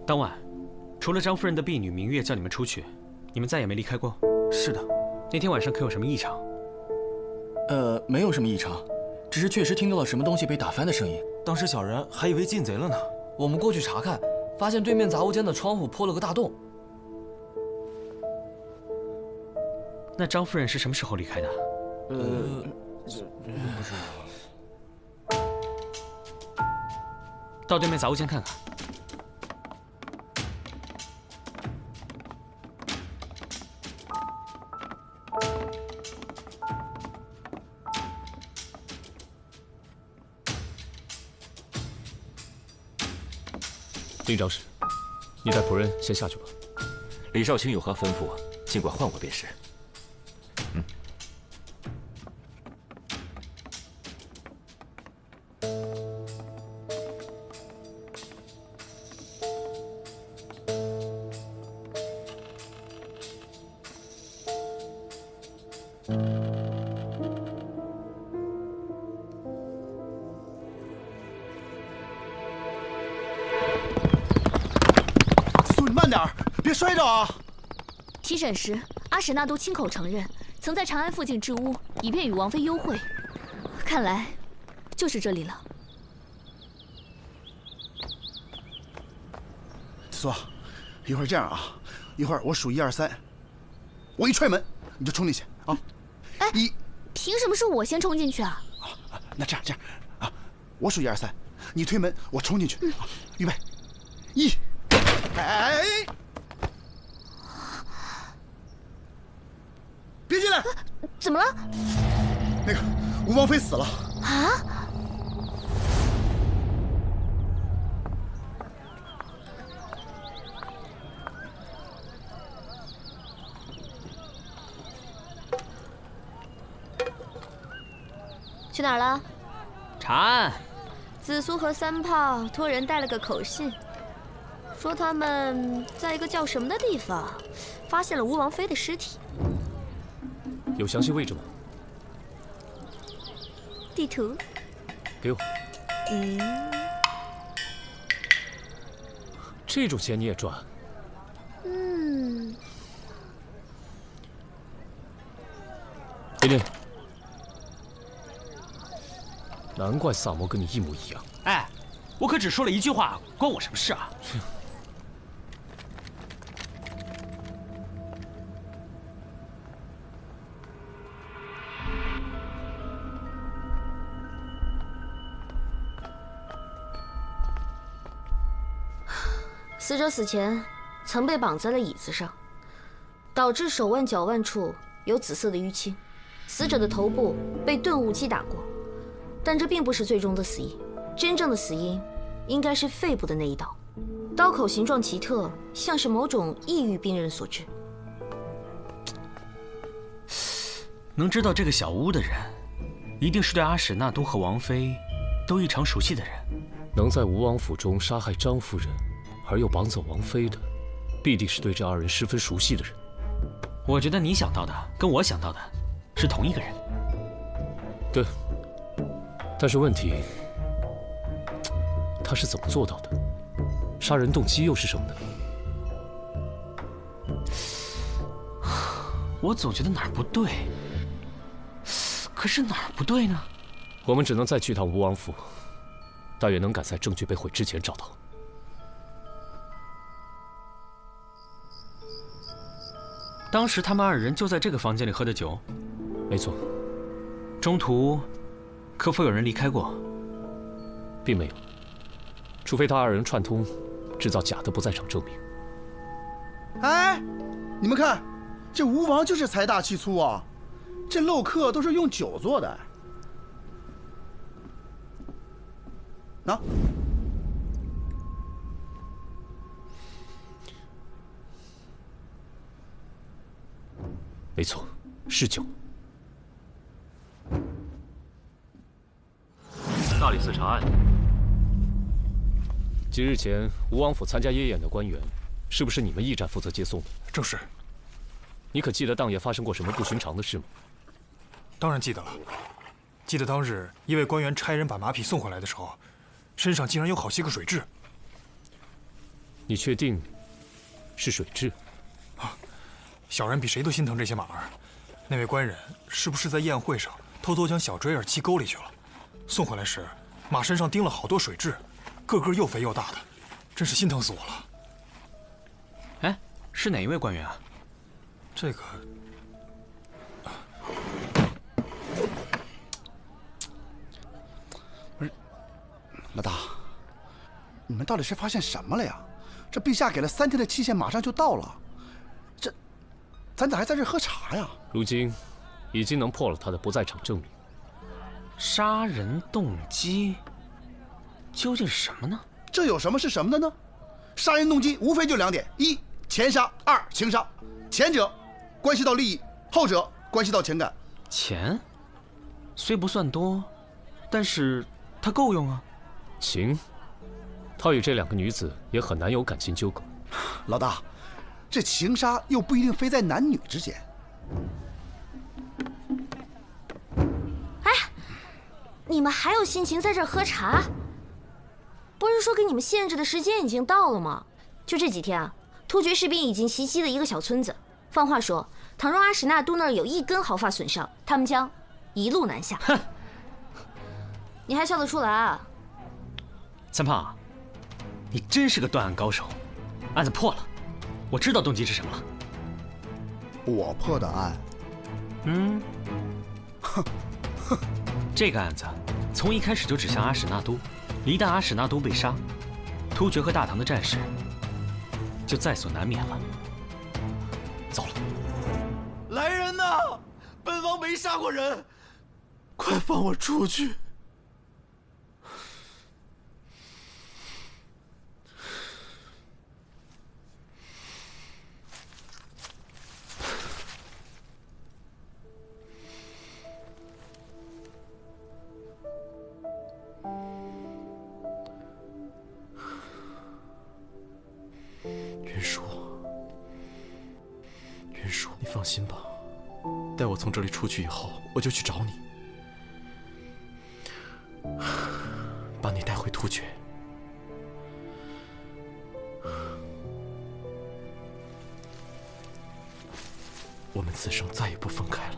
当晚，除了张夫人的婢女明月叫你们出去，你们再也没离开过。是的。那天晚上可有什么异常？没有什么异常，只是确实听到了什么东西被打翻的声音。当时小人还以为进贼了呢。我们过去查看，发现对面杂物间的窗户破了个大洞。那张夫人是什么时候离开的？不知道。到对面杂物间看看。令长史，你带仆人先下去吧。李少卿有何吩咐，尽管唤我便是。别摔着啊！提审时，阿史那都亲口承认，曾在长安附近置屋，以便与王妃幽会。看来，就是这里了。子苏，一会儿这样啊，一会儿我数1、2、3，我一踹门，你就冲进去啊！哎，凭什么是我先冲进去啊？那这样啊，我数1、2、3，你推门，我冲进去。预备，1，哎！别进来！怎么了？那个吴王妃死了啊！去哪儿了？查案。子苏和3炮托人带了个口信，说他们在一个叫什么的地方发现了吴王妃的尸体。有详细位置吗？地图，给我。这种钱你也赚？琳琳，难怪萨摩跟你一模一样。哎，我可只说了一句话，关我什么事啊？死者死前曾被绑在了椅子上，导致手腕、脚腕处有紫色的淤青。死者的头部被钝物击打过，但这并不是最终的死因。真正的死因应该是肺部的那一刀，刀口形状奇特，像是某种抑郁病人所致。能知道这个小屋的人，一定是对阿史那都和王妃都异常熟悉的人。能在吴王府中杀害张夫人，而又绑走王妃的，必定是对这二人十分熟悉的人。我觉得你想到的跟我想到的是同一个人。对，但是问题，他是怎么做到的？杀人动机又是什么呢？我总觉得哪儿不对，可是哪儿不对呢？我们只能再去趟吴王府，但愿能赶在证据被毁之前找到。当时他们二人就在这个房间里喝的酒。没错。中途可否有人离开过？并没有，除非他二人串通，制造假的不在场证明。哎，你们看，这吴王就是财大气粗啊，这漏客都是用酒做的。啊，没错，是酒。大理寺查案。几日前，吴王府参加夜宴的官员，是不是你们驿站负责接送的？正是。你可记得当夜发生过什么不寻常的事吗？当然记得了。记得当日一位官员差人把马匹送回来的时候，身上竟然有好些个水蛭。你确定是水蛭？啊，小人比谁都心疼这些马儿。那位官人是不是在宴会上偷偷将小坠儿弃沟里去了？送回来时，马身上叮了好多水蛭，个个又肥又大的，真是心疼死我了。哎，是哪一位官员啊？这个，不是，老大，你们到底是发现什么了呀？这陛下给了3天的期限，马上就到了，咱咋还在这喝茶呀？如今，已经能破了他的不在场证明。杀人动机究竟是什么呢？这有什么是什么的呢？杀人动机无非就2点：一，钱杀；二，情杀。前者关系到利益，后者关系到情感。钱虽不算多，但是它够用啊。情，他与这2个女子也很难有感情纠葛。老大，这情杀又不一定非在男女之间。你们还有心情在这儿喝茶？不是说给你们限制的时间已经到了吗？就这几天啊，突厥士兵已经袭击了一个小村子。放话说，倘若阿史那都那儿有1根毫发损伤，他们将一路南下。哼，你还笑得出来啊？三胖，你真是个断案高手，案子破了，我知道动机是什么了。我破的案？嗯，哼。这个案子从一开始就指向阿史那都，一旦阿史那都被杀，突厥和大唐的战事就在所难免了。糟了！来人呐！本王没杀过人，快放我出去！云舒，你放心吧，待我从这里出去以后，我就去找你，把你带回突厥。我们此生再也不分开了。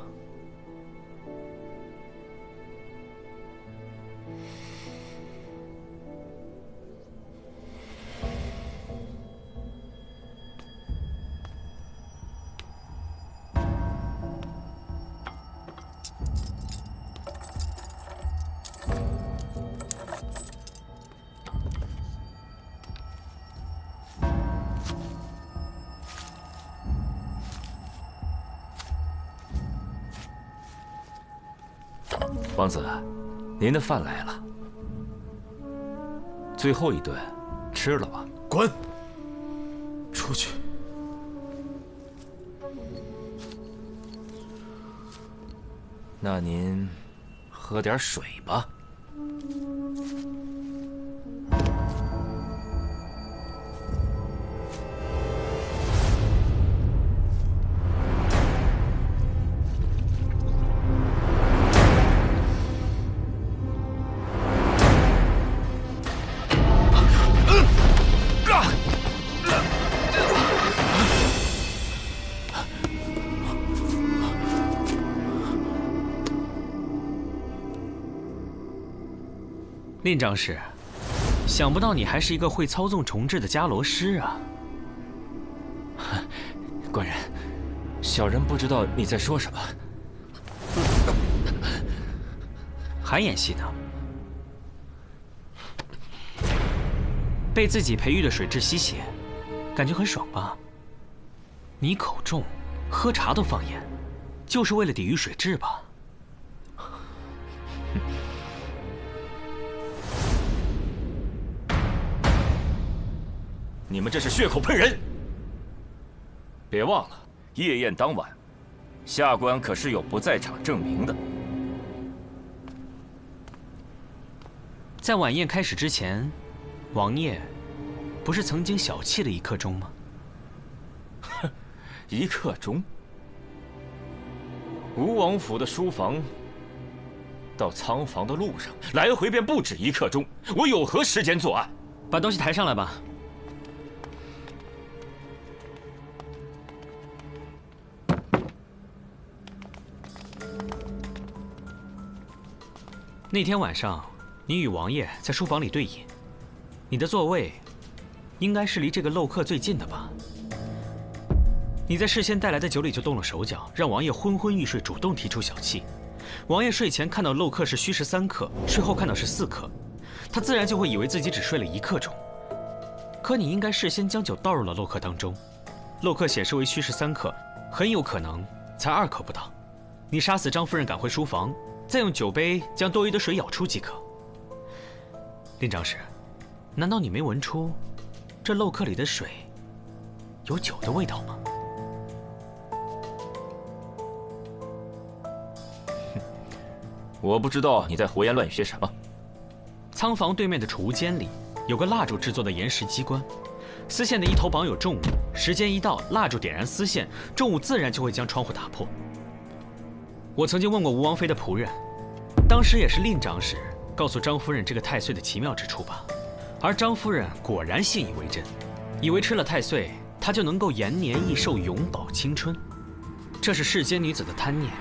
王子，您的饭来了。最后一顿吃了吧。滚！出去！那您喝点水吧。令长史，想不到你还是一个会操纵重置的伽罗师啊！官人，小人不知道你在说什么。还演戏呢？被自己培育的水蛭吸血，感觉很爽吧？你口重，喝茶都放盐，就是为了抵御水蛭吧？你们这是血口喷人！别忘了，夜宴当晚，下官可是有不在场证明的。在晚宴开始之前，王爷不是曾经小憩了1刻钟吗？哼，1刻钟？吴王府的书房到仓房的路上，来回便不止1刻钟，我有何时间作案？把东西抬上来吧。那天晚上，你与王爷在书房里对饮，你的座位应该是离这个漏客最近的吧？你在事先带来的酒里就动了手脚，让王爷昏昏欲睡，主动提出小憩。王爷睡前看到漏客是虚时3刻，睡后看到是4刻，他自然就会以为自己只睡了1刻钟。可你应该事先将酒倒入了漏客当中，漏客显示为虚时3刻，很有可能才2刻不到。你杀死张夫人，赶回书房，再用酒杯将多余的水舀出即可。令长史，难道你没闻出这漏客里的水有酒的味道吗？我不知道你在胡言乱语些什么。仓房对面的储物间里有个蜡烛制作的岩石机关，丝线的一头绑有重物，时间一到，蜡烛点燃丝线，重物自然就会将窗户打破。我曾经问过吴王妃的仆人，当时也是令长史告诉张夫人这个太岁的奇妙之处吧，而张夫人果然信以为真，以为吃了太岁，她就能够延年益寿，永葆青春。这是世间女子的贪念。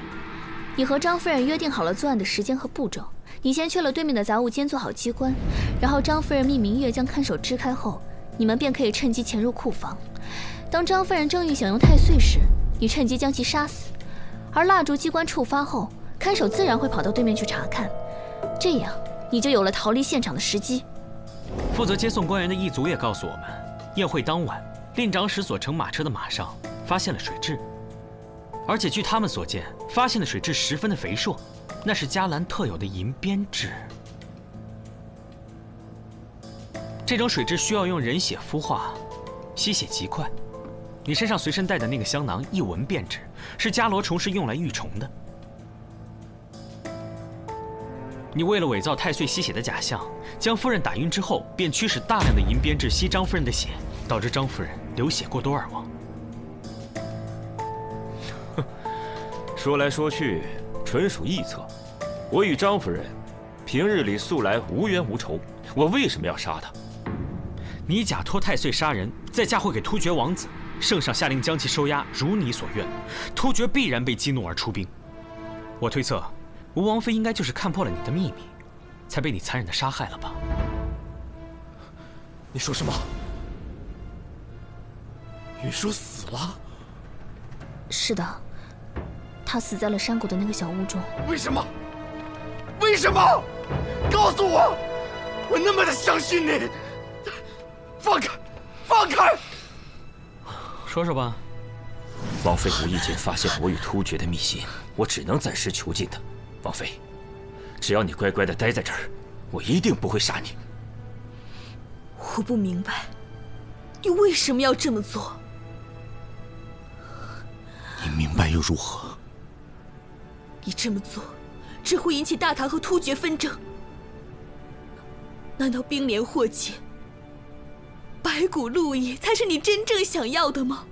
你和张夫人约定好了作案的时间和步骤，你先去了对面的杂物间做好机关，然后张夫人命明月将看守支开后，你们便可以趁机潜入库房。当张夫人正欲享用太岁时，你趁机将其杀死，而蜡烛机关触发后，看守自然会跑到对面去查看，这样你就有了逃离现场的时机。负责接送官员的一族也告诉我们，宴会当晚，令长史所乘马车的马上发现了水蛭，而且据他们所见，发现的水蛭十分的肥硕，那是迦兰特有的银鞭蛭。这种水蛭需要用人血孵化，吸血极快。你身上随身带的那个香囊，一闻便知是伽罗虫是用来育虫的。你为了伪造太岁吸血的假象，将夫人打晕之后，便驱使大量的银鞭蛭吸张夫人的血，导致张夫人流血过多而亡。说来说去，纯属臆测。我与张夫人平日里素来无冤无仇，我为什么要杀她？你假托太岁杀人，再嫁祸给突厥王子，圣上下令将其收押，如你所愿，突厥必然被激怒而出兵。我推测，吴王妃应该就是看破了你的秘密，才被你残忍的杀害了吧？你说什么？云舒死了？是的，他死在了山谷的那个小屋中。为什么？为什么？告诉我！我那么的相信你！放开！放开！说说吧。王妃无意间发现我与突厥的密信，我只能暂时囚禁她。王妃，只要你乖乖的待在这儿，我一定不会杀你。我不明白，你为什么要这么做？你明白又如何？你这么做，只会引起大唐和突厥纷争。难道兵连祸结，白骨路易才是你真正想要的吗？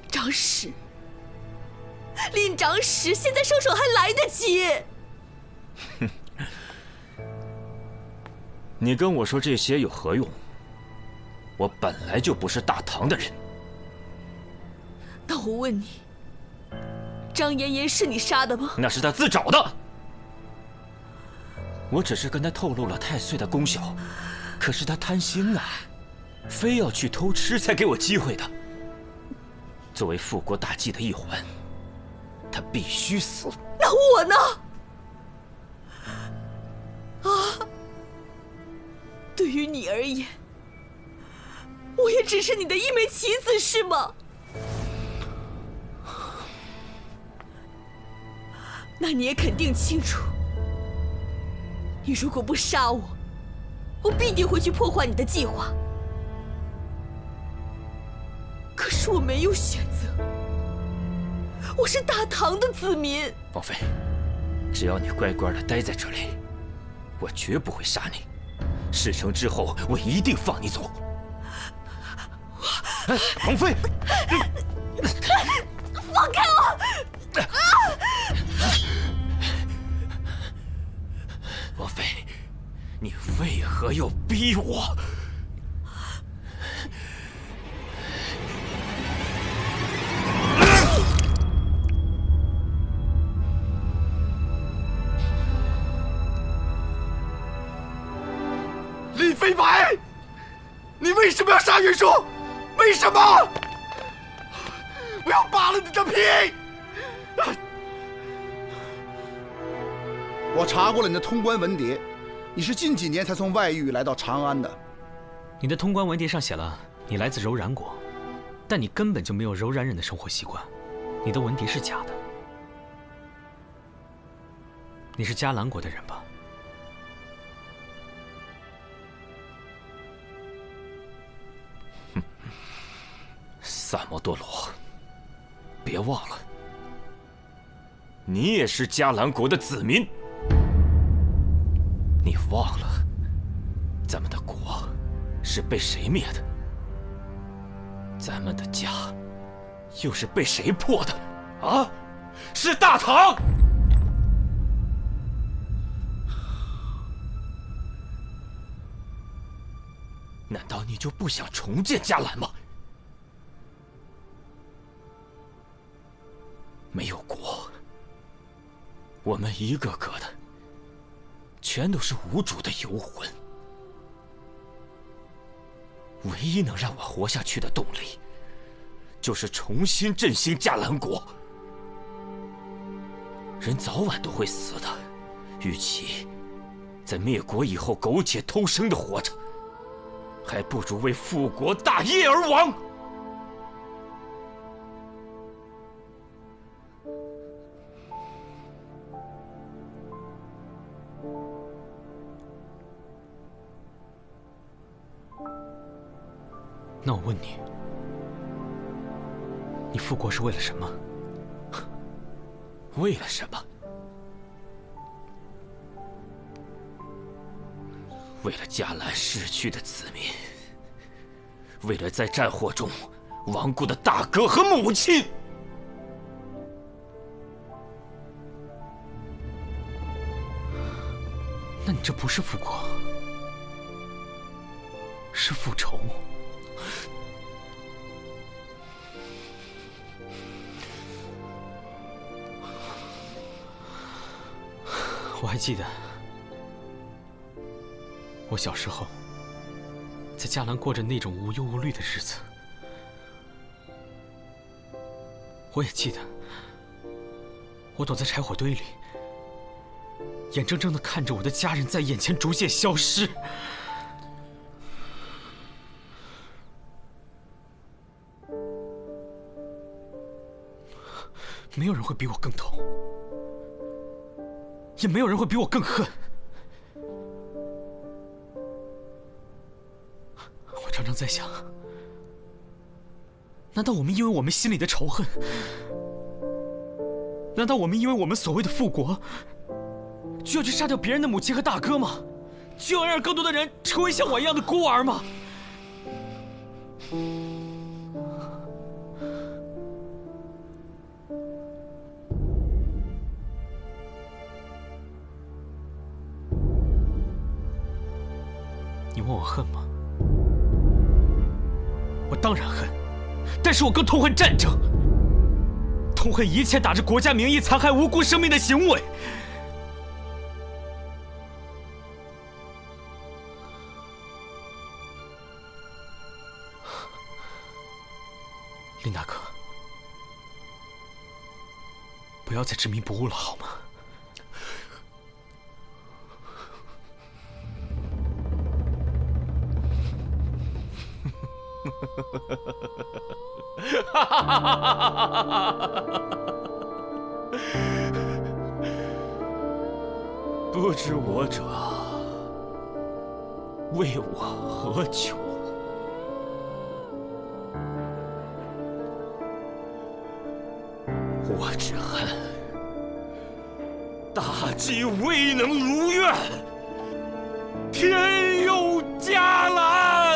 长史，令长史，现在收手还来得及。你跟我说这些有何用？我本来就不是大唐的人。那我问你，张妍妍是你杀的吗？那是他自找的。我只是跟他透露了太岁的功效，可是他贪心啊，非要去偷吃才给我机会的。作为复国大计的一环，他必须死。那我呢？啊！对于你而言，我也只是你的一枚棋子，是吗？那你也肯定清楚，你如果不杀我，我必定会去破坏你的计划。可是我没有选择，我是大唐的子民。王妃，只要你乖乖的待在这里，我绝不会杀你。事成之后，我一定放你走。王妃，放开我！王妃，你为何要逼我？李飞白，你为什么要杀袁术？为什么？我要扒了你的皮！我查过了你的通关文牒，你是近几年才从外域来到长安的。你的通关文牒上写了你来自柔然国，但你根本就没有柔然人的生活习惯，你的文牒是假的。你是迦兰国的人吧？萨摩多罗，别忘了，你也是迦兰国的子民。你忘了，咱们的国是被谁灭的？咱们的家又是被谁破的？啊，是大唐！难道你就不想重建迦兰吗？没有国，我们一个个的全都是无主的游魂。唯一能让我活下去的动力，就是重新振兴迦兰国。人早晚都会死的，与其在灭国以后苟且偷生的活着，还不如为复国大业而亡。那我问你，你复国是为了什么？为了什么？为了迦兰逝去的子民，为了在战火中亡故的大哥和母亲。那你这不是复国，是复仇。我还记得，我小时候在迦兰过着那种无忧无虑的日子。我也记得，我躲在柴火堆里，眼睁睁地看着我的家人在眼前逐渐消失。没有人会比我更痛，也没有人会比我更恨。常常在想，难道我们因为我们心里的仇恨，难道我们因为我们所谓的复国，就要去杀掉别人的母亲和大哥吗？就要让更多的人成为像我一样的孤儿吗？你问我恨吗？我当然恨，但是我更痛恨战争，痛恨一切打着国家名义残害无辜生命的行为。林大哥，不要再执迷不悟了，好吗？不知我者为我何求？我只恨大计未能如愿，天佑嘉兰。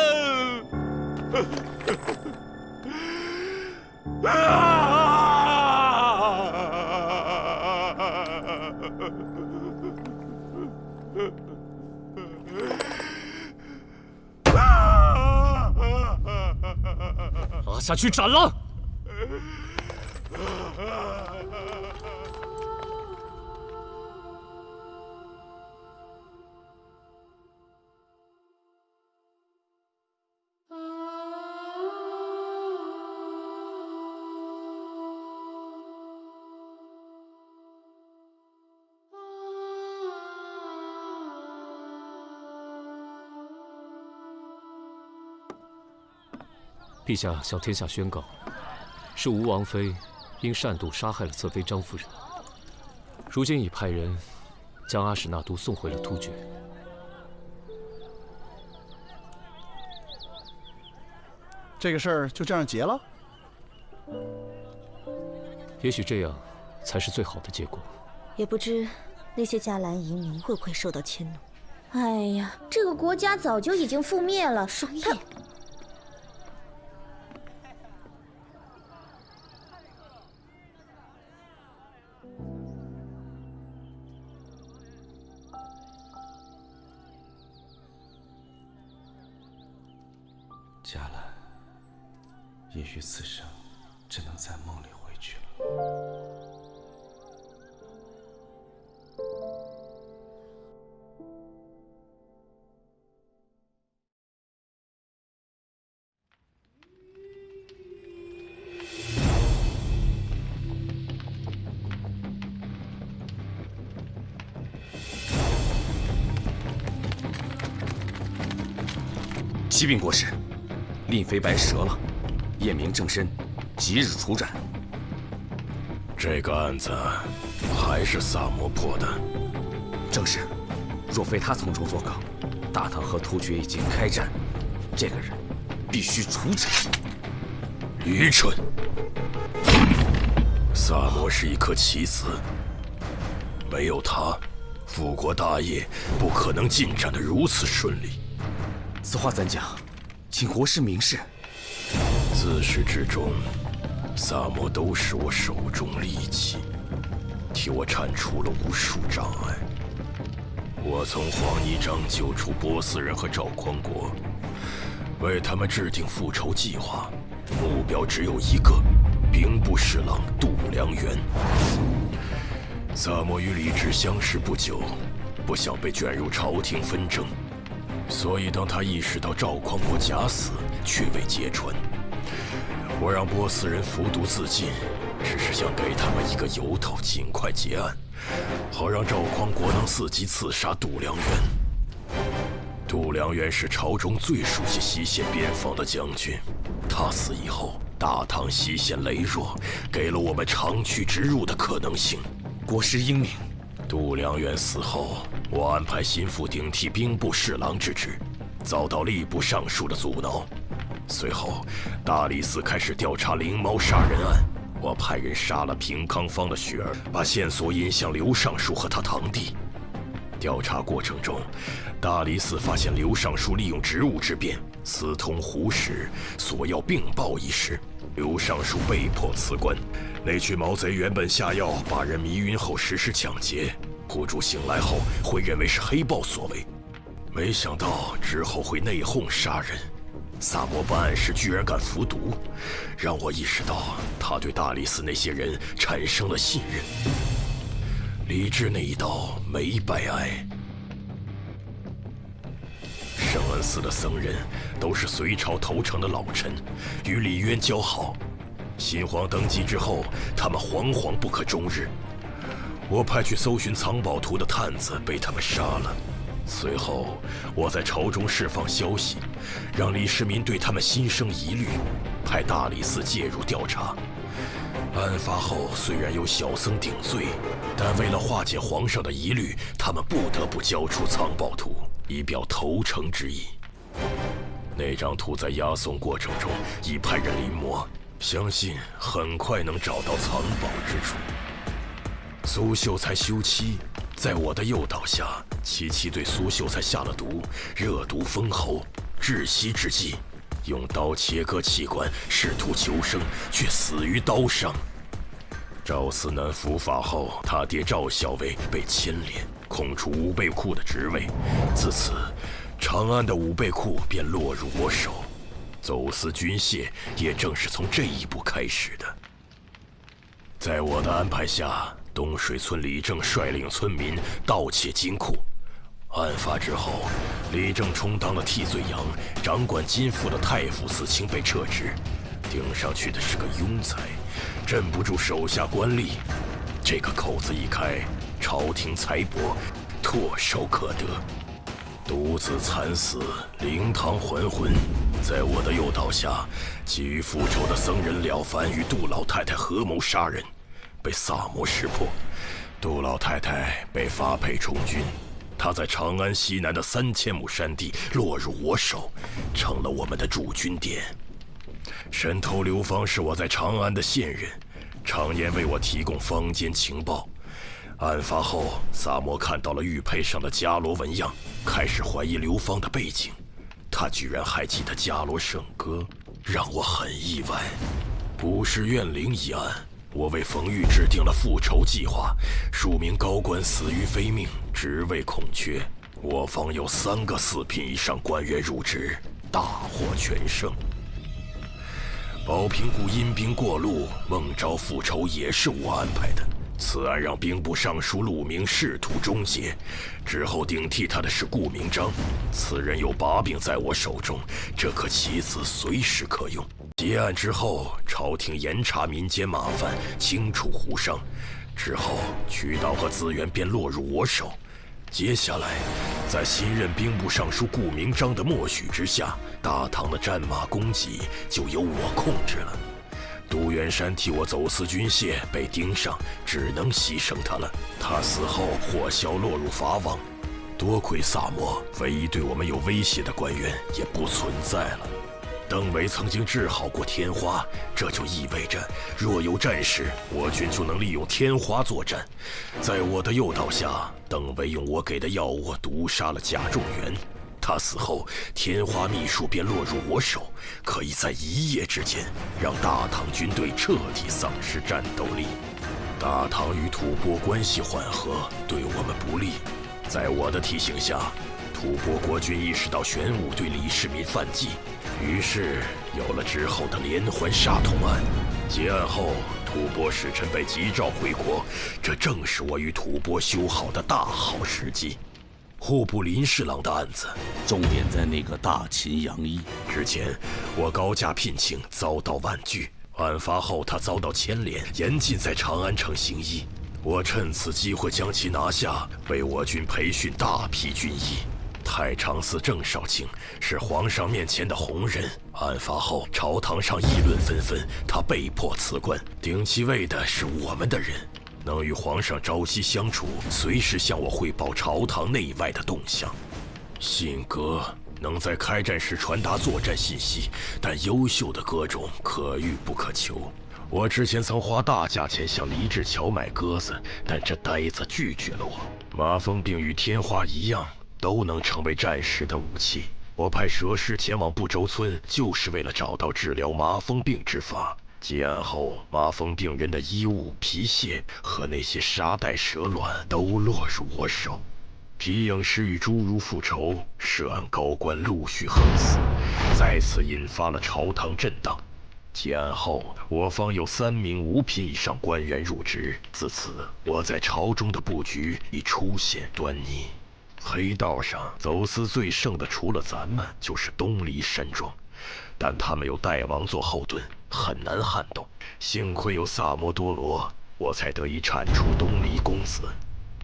拉下去斩了！陛下向天下宣告，是吴王妃因擅妒杀害了侧妃张夫人，如今已派人将阿史那都送回了突厥。这个事儿就这样结了？也许这样才是最好的结果。也不知那些迦兰移民会不会受到迁怒。哎呀，这个国家早就已经覆灭了。双叶。迦兰，也许此生只能在梦里回去了。启禀国师，令妃白折了，验明正身，即日处斩。这个案子还是萨摩破的。正是，若非他从中作梗，大唐和突厥已经开战，这个人必须处斩。愚蠢！萨摩是一颗棋子，没有他，复国大业不可能进展得如此顺利。此话怎讲？请国师明示。自始至终，萨摩都是我手中利器，替我铲除了无数障碍。我从黄泥章救出波斯人和赵匡国，为他们制定复仇计划，目标只有一个：兵部侍郎度良源。萨摩与李治相识不久，不想被卷入朝廷纷争。所以，当他意识到赵匡国假死，却未揭穿，我让波斯人服毒自尽，只是想给他们一个由头，尽快结案，好让赵匡国能伺机刺杀度良源。度良源是朝中最熟悉西线边防的将军，他死以后，大唐西线羸弱，给了我们长驱直入的可能性。国师英明。度良源死后，我安排心腹顶替兵部侍郎之职，遭到吏部尚书的阻挠。随后，大理寺开始调查灵猫杀人案。我派人杀了平康坊的雪儿，把线索引向刘尚书和他堂弟。调查过程中，大理寺发现刘尚书利用职务之便私通胡氏，索要并报一事。刘尚书被迫辞官。那群毛贼原本下药把人迷晕后实施抢劫，户主醒来后会认为是黑豹所为，没想到之后会内讧杀人。萨摩办案时居然敢服毒，让我意识到他对大理寺那些人产生了信任。李治那一刀没白挨。圣恩寺的僧人都是隋朝投诚的老臣，与李渊交好。新皇登基之后，他们惶惶不可终日。我派去搜寻藏宝图的探子被他们杀了。随后，我在朝中释放消息，让李世民对他们心生疑虑，派大理寺介入调查。案发后，虽然有小僧顶罪，但为了化解皇上的疑虑，他们不得不交出藏宝图，以表投诚之意。那张图在押送过程中已派人临摹，相信很快能找到藏宝之处。苏秀才休妻，在我的诱导下，琪琪对苏秀才下了毒，热毒封喉，窒息之际，用刀切割器官，试图求生，却死于刀伤。赵思南伏法后，他爹赵校尉被牵连，空出武备库的职位，自此，长安的武备库便落入我手。走私军械也正是从这一步开始的。在我的安排下，东水村李正率领村民盗窃金库。案发之后，李正充当了替罪羊，掌管金府的太傅司卿被撤职，顶上去的是个庸才，镇不住手下官吏。这个口子一开，朝廷财帛唾手可得。独子惨死，灵堂还魂。在我的诱导下，急于复仇的僧人了凡与杜老太太合谋杀人，被萨摩识破。杜老太太被发配充军，她在长安西南的3000亩山地落入我手，成了我们的驻军点。神头刘芳是我在长安的线人，常年为我提供坊间情报。案发后，萨摩看到了玉佩上的伽罗纹样，开始怀疑刘芳的背景。他居然还记得伽罗圣歌，让我很意外。古氏怨灵一案，我为冯玉制定了复仇计划，数名高官死于非命，职位空缺。我方有3个4品以上官员入职，大获全胜。宝平谷阴兵过路，孟昭复仇也是我安排的。此案让兵部尚书陆明仕途终结，之后顶替他的是顾明章，此人有把柄在我手中，这颗棋子随时可用。结案之后，朝廷严查民间麻烦，清除胡商，之后渠道和资源便落入我手。接下来，在新任兵部尚书顾明章的默许之下，大唐的战马供给就由我控制了。杜元山替我走私军械被盯上，只能牺牲他了。他死后，火枭落入法网。多亏萨摩，唯一对我们有威胁的官员也不存在了。邓维曾经治好过天花，这就意味着若有战事，我军就能利用天花作战。在我的诱导下，邓维用我给的药物毒杀了贾仲元。他死后，天花秘术便落入我手，可以在一夜之间让大唐军队彻底丧失战斗力。大唐与吐蕃关系缓和，对我们不利。在我的提醒下，吐蕃国君意识到玄武对李世民犯忌，于是有了之后的连环杀童案。结案后，吐蕃使臣被急召回国，这正是我与吐蕃修好的大好时机。户部林侍郎的案子，重点在那个大秦杨一。之前我高价聘请，遭到婉拒。案发后，他遭到牵连，严禁在长安城行医。我趁此机会将其拿下，为我军培训大批军医。太常寺郑少卿是皇上面前的红人，案发后朝堂上议论纷纷，他被迫辞官，顶其位的是我们的人。能与皇上朝夕相处，随时向我汇报朝堂内外的动向。信鸽能在开战时传达作战信息，但优秀的歌种可遇不可求。我之前曾花大价钱向黎志桥买鸽子，但这呆子拒绝了我。麻风病与天花一样，都能成为战时的武器。我派蛇师前往不周村，就是为了找到治疗麻风病之法。结案后，麻风病人的衣物、皮屑和那些沙袋蛇卵都落入我手。皮影师与侏儒复仇，涉案高官陆续横死，再次引发了朝堂震荡。结案后，我方有3名5品以上官员入职，自此我在朝中的布局已出现端倪。黑道上走私最盛的，除了咱们，就是东篱山庄，但他们有代王做后盾，很难撼动。幸亏有萨摩多罗，我才得以铲除东篱公子。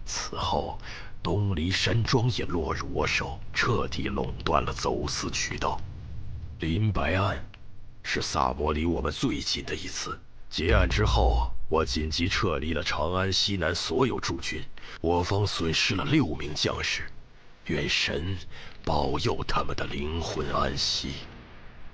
此后，东篱山庄也落入我手，彻底垄断了走私渠道。林白案是萨摩离我们最近的一次。结案之后，我紧急撤离了长安西南所有驻军，我方损失了6名将士，愿神保佑他们的灵魂安息。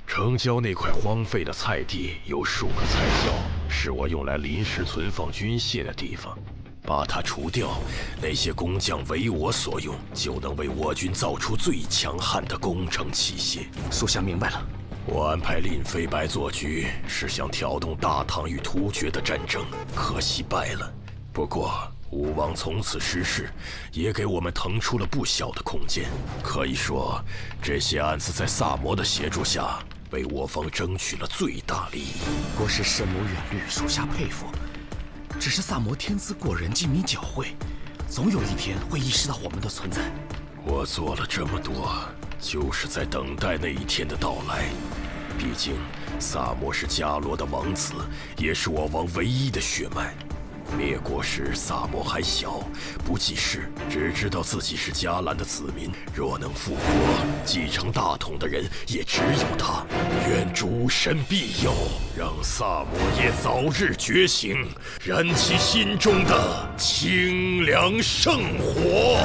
城郊那块荒废的菜地有数个菜窖，是我用来临时存放军械的地方。把它除掉，那些工匠为我所用，就能为我军造出最强悍的工程器械。属下明白了。我安排令飞白做局，是想挑动大唐与突厥的战争，可惜败了。不过武王从此失势，也给我们腾出了不小的空间。可以说，这些案子在萨摩的协助下，为我方争取了最大利益。国师深谋远虑，属下佩服。只是萨摩天资过人，机敏狡慧，总有一天会意识到我们的存在。我做了这么多，就是在等待那一天的到来。毕竟，萨摩是伽罗的王子，也是我王唯一的血脉。灭国时，萨摩还小，不记事，只知道自己是伽蓝的子民。若能复国，继承大统的人也只有他。愿主神庇佑，让萨摩耶早日觉醒，燃起心中的清凉圣火。